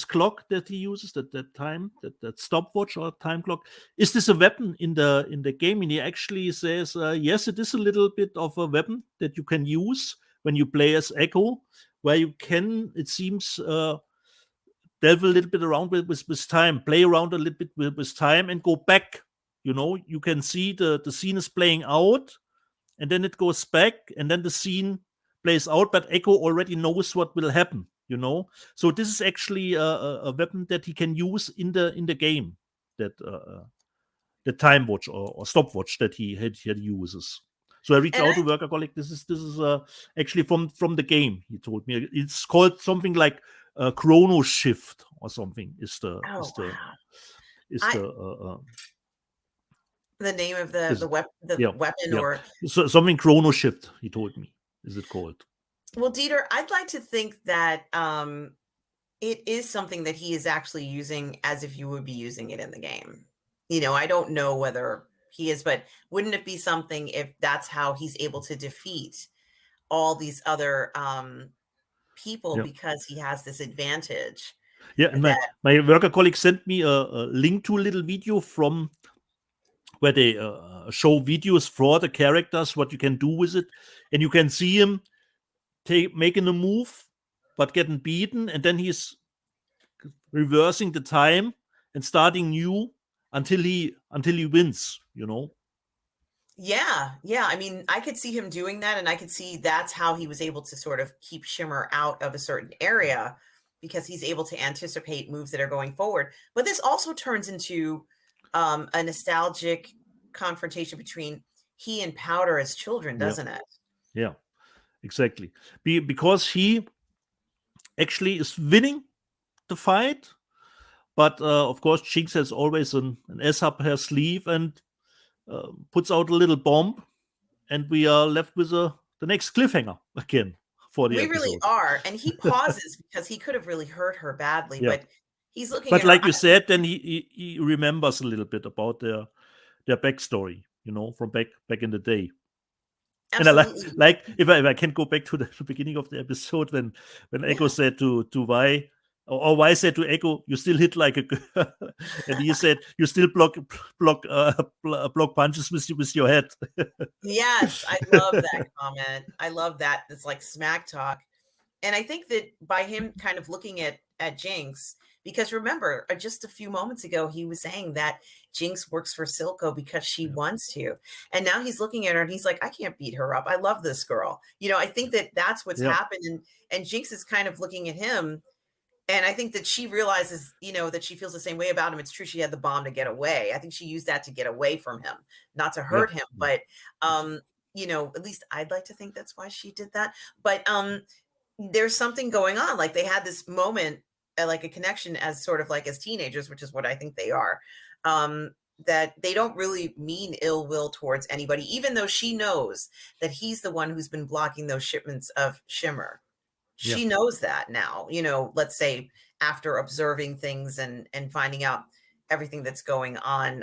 clock that he uses, that time, that stopwatch or time clock, is this a weapon in the game?" And he actually says, "Yes, it is a little bit of a weapon that you can use when you play as Echo, where you can, it seems, delve a little bit around with time, play around a little bit with time, and go back. You can see the scene is playing out, and then it goes back, and then the scene plays out, but Echo already knows what will happen. So this is actually a weapon that he can use in the game, that the time watch or stopwatch that he uses. So I reached and out to worker colleague. This is actually from the game. He told me it's called something like chrono shift or something. Is the oh is the wow, is I the the name of the is the yeah, weapon, yeah, or so something chrono shift. He told me. Is it called? well, Dieter, I'd like to think that it is something that he is actually using as if you would be using it in the game. I don't know whether he is, but wouldn't it be something if that's how he's able to defeat all these other people, Yeah, because he has this advantage yeah. And my that, my worker colleague sent me a link to a little video from where they show videos for the characters, what you can do with it, and you can see him making a move, but getting beaten, and then he's reversing the time and starting new until he wins. yeah, I mean, I could see him doing that, and I could see that's how he was able to sort of keep Shimmer out of a certain area, because he's able to anticipate moves that are going forward. But this also turns into a nostalgic confrontation between he and Powder as children, Yeah, doesn't it? yeah, exactly. Because he actually is winning the fight, but of course Jinx has always an S up her sleeve and puts out a little bomb, and we are left with the next cliffhanger again for the We really episode. are. And he pauses because he could have really hurt her badly, Yeah, but he's looking but at her. like you said, then he remembers a little bit about their backstory, from back in the day. And I Absolutely. like if I can go back to the beginning of the episode when Echo Yeah. said to Y, or Y said to Echo, "You still hit like a girl," and he said, "You still block punches with your head." Yes, I love that comment. I love that. It's like smack talk. And I think that by him kind of looking at Jinx, because remember, just a few moments ago, he was saying that Jinx works for Silco because she Yeah, wants to. And now he's looking at her and he's like, I can't beat her up. I love this girl. I think that that's what's yeah, happened. And Jinx is kind of looking at him. And I think that she realizes, that she feels the same way about him. It's true, she had the bomb to get away. I think she used that to get away from him, not to yeah, hurt him. yeah, But at least I'd like to think that's why she did that. But there's something going on. Like they had this moment, like a connection as sort of like as teenagers, which is what I think they are. That they don't really mean ill will towards anybody, even though she knows that he's the one who's been blocking those shipments of Shimmer. yeah, She knows that now, let's say after observing things and finding out everything that's going on,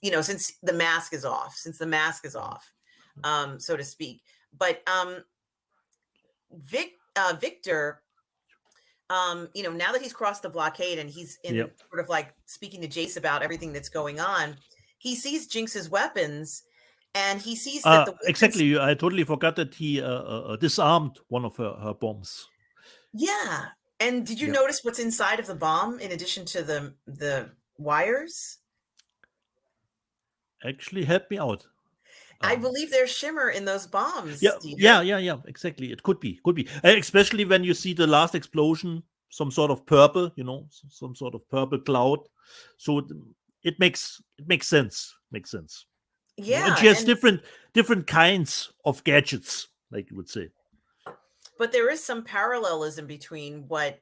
since the mask is off, so to speak. But Victor, now that he's crossed the blockade and he's yeah. in sort of like speaking to Jace about everything that's going on, he sees Jinx's weapons, and he sees that the weapons, Exactly. I totally forgot that he disarmed one of her bombs. yeah. And did you Yeah, notice what's inside of the bomb in addition to the wires? actually helped me out. I Um, believe there's shimmer in those Yeah, bombs, yeah, Dieter. yeah, yeah. Exactly. It could be, especially when you see the last explosion, some sort of purple, some sort of purple cloud. So it makes sense. Makes sense. And Yeah, she has and different kinds of gadgets, like you would say. But there is some parallelism between what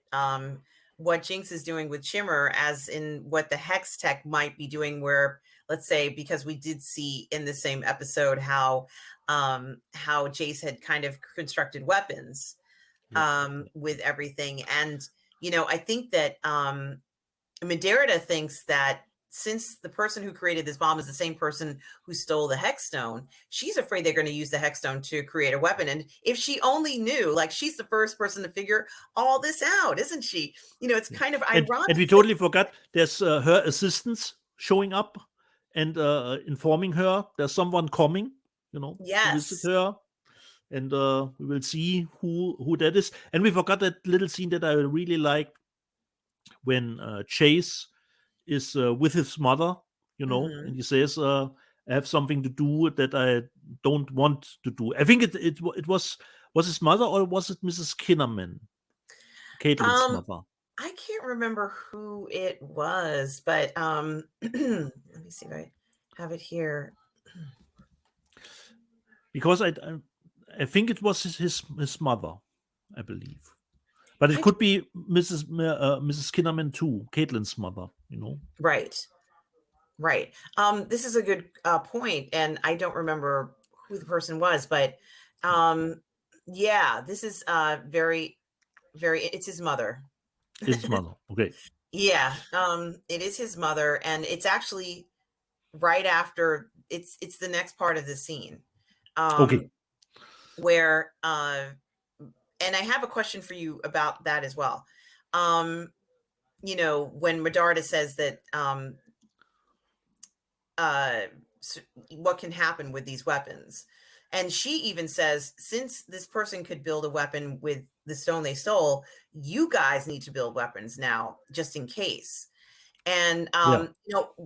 Jinx is doing with Shimmer as in what the Hex Tech might be doing, where, let's say, because we did see in the same episode how Jace had kind of constructed weapons with everything. And, I think that Medarda thinks that since the person who created this bomb is the same person who stole the Hexstone, she's afraid they're going to use the Hexstone to create a weapon. And if she only knew, like, she's the first person to figure all this out, isn't she? It's kind of ironic. And we totally forgot there's her assistants showing up and informing her there's someone coming, to visit Yes. her. And we will see who that is. And we forgot that little scene that I really liked when Chase is with his mother, and he says, I have something to do that I don't want to do. I think it was his mother, or was it Mrs. Kinnaman, Caitlin's mother? I can't remember who it was, but let me see if I have it here. Because I think it was his mother, I believe. But it could be Mrs. Kinnaman too, Caitlin's mother, Right. This is a good point, and I don't remember who the person was, but yeah, this is very, very. It's his mother. His mother. Okay. Yeah, it is his mother, and it's actually right after. It's the next part of the scene. Okay. Where and I have a question for you about that as well. When Medarda says that what can happen with these weapons, and she even says, since this person could build a weapon with the stone they stole, you guys need to build weapons now, just in case. And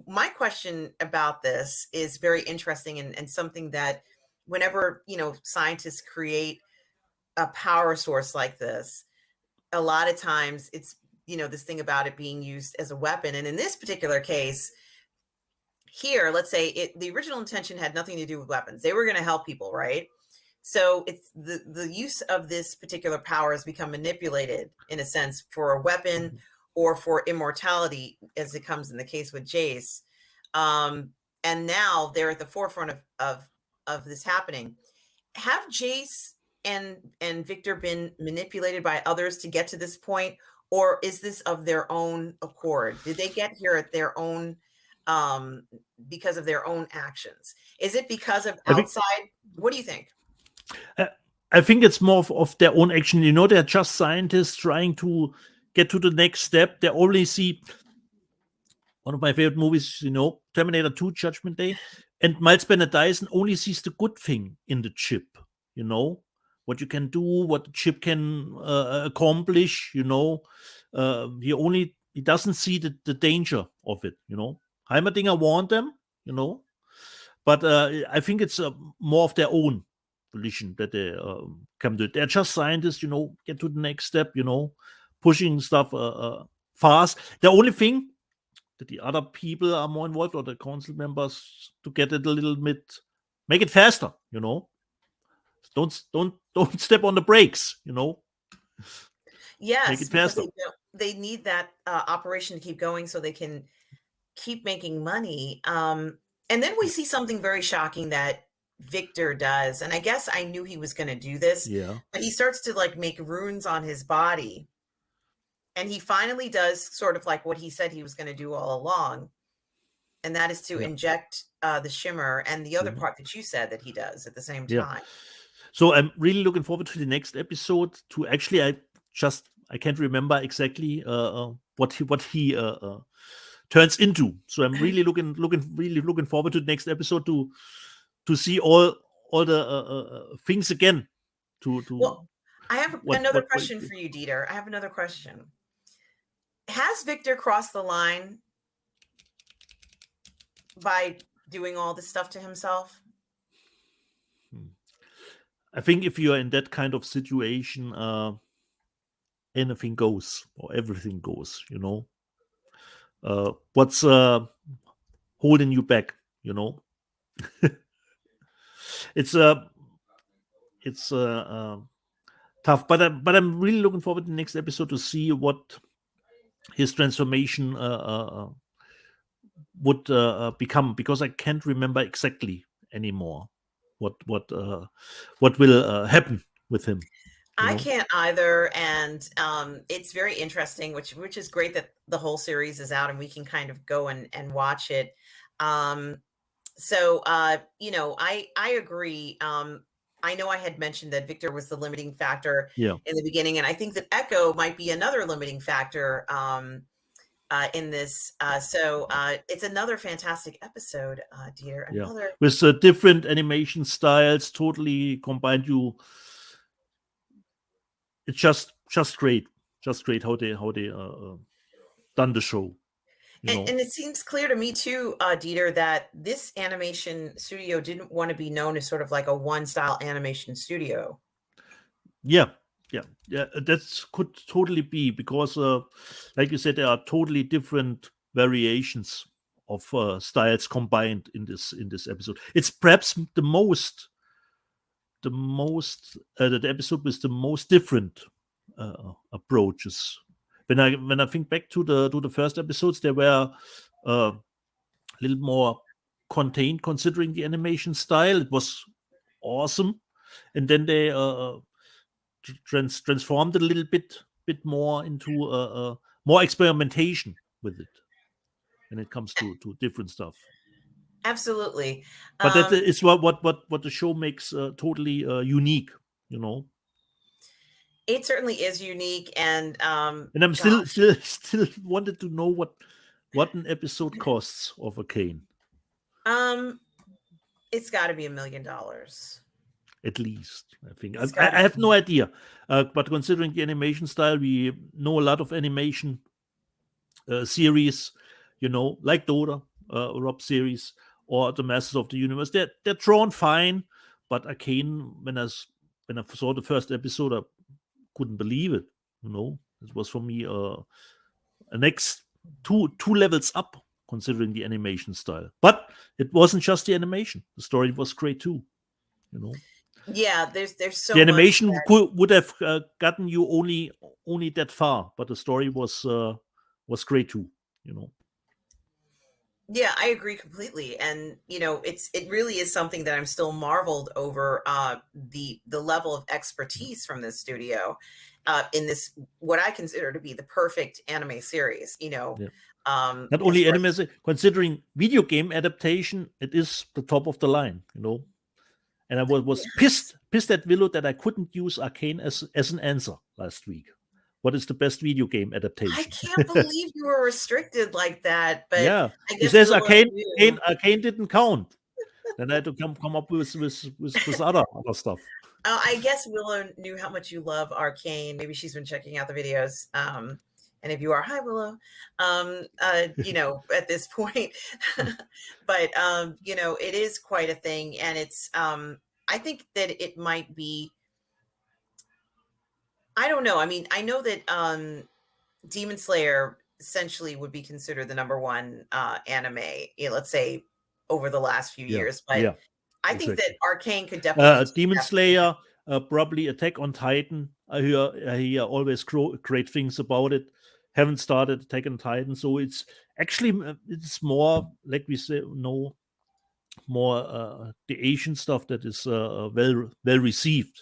my question about this is very interesting, and something that whenever scientists create a power source like this, a lot of times it's this thing about it being used as a weapon. And in this particular case here, let's say the original intention had nothing to do with weapons. They were going to help people, right? So it's the use of this particular power has become manipulated in a sense for a weapon or for immortality, as it comes in the case with Jace. And now they're at the forefront of this happening. Have Jace and Victor been manipulated by others to get to this point, or is this of their own accord? Did they get here at their own because of their own actions? Is it because of outside? What do you think? I think it's more of their own action. They're just scientists trying to get to the next step. They only see one of my favorite movies, Terminator 2, Judgment Day. And Miles Bennett Dyson only sees the good thing in the chip, what you can do, what the chip can accomplish, he doesn't see the danger of it, Heimerdinger warned them, but I think it's more of their own volition that they come to it. They're just scientists, get to the next step, pushing stuff fast. The only thing that the other people are more involved, or the council members, to get it a little bit, make it faster, Don't step on the brakes, Yes, make it because faster. they need that operation to keep going so they can keep making money. And then we see something very shocking that Victor does, and I guess I knew he was going to do this. Yeah. But he starts to make runes on his body, and he finally does sort of like what he said he was going to do all along, and that is to inject the shimmer, and the other part that you said that he does at the same time. So I'm really looking forward to the next episode. To actually, I can't remember exactly what he turns into. So I'm really looking forward to the next episode to see all the things again. Well, I have another question for you, Dieter. I have another question. Has Victor crossed the line by doing all this stuff to himself? I think if you are in that kind of situation, anything goes, or everything goes, what's holding you back, it's tough. But I'm really looking forward to the next episode to see what his transformation would become, because I can't remember exactly anymore what will happen with him. I can't either, and it's very interesting, which is great that the whole series is out and we can kind of go and watch it. Um, so I agree. I know I had mentioned that Victor was the limiting factor Yeah, in the beginning, and I think that Echo might be another limiting factor in this. It's another fantastic episode, dear. yeah. Another. With different animation styles, totally combined. It's just great, how they done the show. And it seems clear to me too, Dieter, that this animation studio didn't want to be known as sort of like a one style animation studio. Yeah, that could totally be, because like you said, there are totally different variations of styles combined in this episode. It's perhaps the episode with the most different approaches. When I think back to the first episodes, they were a little more contained considering the animation style. It was awesome, and then they transformed it a little bit more into more experimentation with it when it comes to different stuff. Absolutely. But that is what the show makes totally unique, you know. It certainly is unique, and And I'm still gosh, still wanted to know what an episode costs of Arcane, it's got to be $1 million. at least. I think It's got to I be. have no idea, but considering the animation style, we know a lot of animation series, like Dota, Rob series, or the Masters of the Universe. They're drawn fine, but Arcane, when I saw the first episode, I couldn't believe it. It was for me a next two levels up, considering the animation style. But it wasn't just the animation; the story was great too. You know, Yeah, there's the so much animation that, would have gotten you only that far, but the story was great too. You know. yeah, I agree completely. And it really is something that I'm still marveled over, the level of expertise from this studio in this, what I consider to be the perfect anime series, Yeah. Not as only far anime, considering video game adaptation, it is the top of the line. And I was as, pissed at Willow that I couldn't use Arcane as an answer last week. What is the best video game I adaptation? can't believe you were restricted like that, but Yeah, I he guess says Willow Arcane. knew. Arcane didn't count. Then I had to come up with other stuff. I guess Willow knew how much you love Arcane. Maybe she's been checking out the videos. And if you are, hi Willow. At this point, but it is quite a thing, and it's. I think that it might be. I don't know. I mean, I know that Demon Slayer essentially would be considered the number one anime. Let's say over the last few Yeah, years, but yeah, I think that exactly. Arcane could definitely take Demon that. Slayer, probably Attack on Titan. I hear always great things about it. Haven't started Attack on Titan, so it's actually it's more like we say, no, more the Asian stuff that is well received.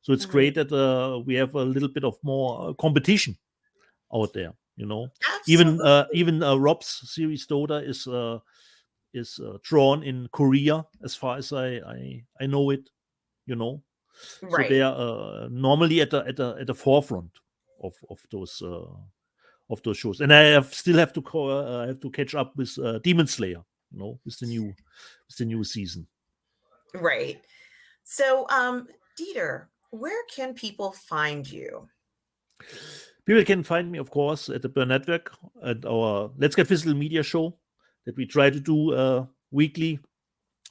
So it's Mhm. great that we have a little bit of more competition out there. Absolutely. Even Rob's series Dota is drawn in Korea, as far as I know it. You know, so they Right. are normally at the forefront of those shows. And still have to have to catch up with Demon Slayer. With the new season. Right. So, Dieter, where can people find you? People can find me, of course, at the Burn Network at our Let's Get Physical Media show that we try to do weekly.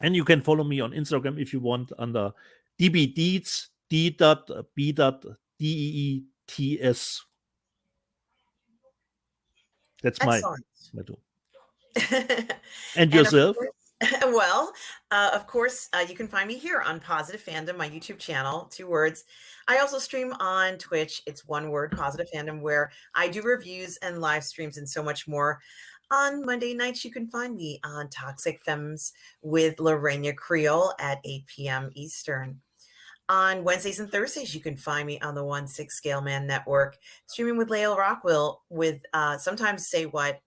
And you can follow me on Instagram if you want under dbdeets, d.b.deets. That's my Excellent. tool. And And of yourself? course, Well, of course, you can find me here on Positive Fandom, my YouTube channel, 2 words. I also stream on Twitch. It's 1 word, Positive Fandom, where I do reviews and live streams and so much more. On Monday nights, you can find me on Toxic Femmes with Lorena Creole at 8 p.m. Eastern. On Wednesdays and Thursdays, you can find me on the 1/6 Scale Man Network, streaming with Lael Rockwell with sometimes Say What,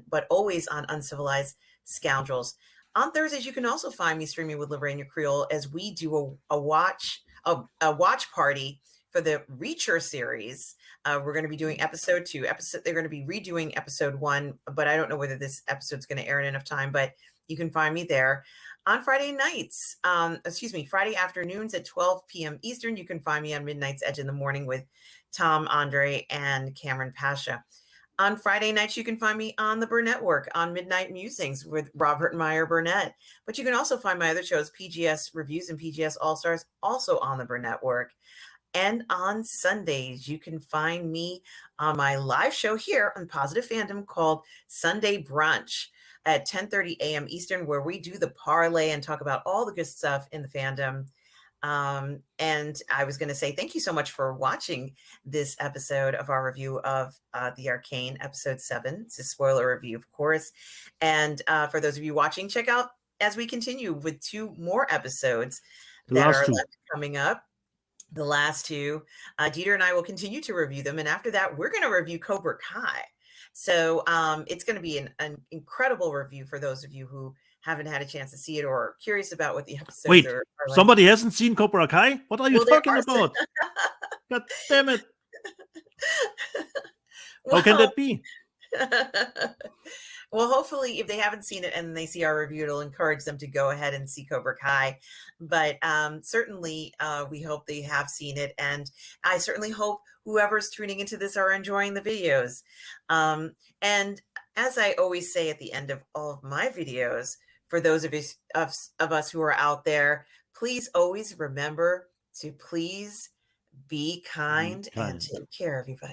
but always on Uncivilized Scoundrels. On Thursdays, you can also find me streaming with Lorena Creole as we do a watch party for the Reacher series. We're going to be doing episode 2. They're going to be redoing episode 1, but I don't know whether this episode's going to air in enough time. But you can find me there. On Friday nights, Friday afternoons at 12 p.m. Eastern, you can find me on Midnight's Edge in the Morning with Tom, Andre, and Cameron Pasha. On Friday nights, you can find me on the Burnett Network on Midnight Musings with Robert Meyer Burnett. But you can also find my other shows, PGS Reviews and PGS All Stars, also on the Burnett Network. And on Sundays, you can find me on my live show here on Positive Fandom called Sunday Brunch at 10:30 a.m. Eastern, where we do the parlay and talk about all the good stuff in the fandom. And I was going to say thank you so much for watching this episode of our review of the Arcane episode 7. It's a spoiler review, of course. And for those of you watching, check out as we continue with 2 more episodes that are coming up. The last 2, Dieter and I will continue to review them. And after that, we're going to review Cobra Kai. So it's going to be an incredible review for those of you who haven't had a chance to see it or are curious about what the episodes are like. Somebody hasn't seen Cobra Kai? What are you talking about? God damn it. How can that be? Well, hopefully, if they haven't seen it and they see our review, it'll encourage them to go ahead and see Cobra Kai. But certainly, we hope they have seen it. And I certainly hope whoever's tuning into this are enjoying the videos. And as I always say at the end of all of my videos, for those of us who are out there, please always remember to please be kind and take care, everybody.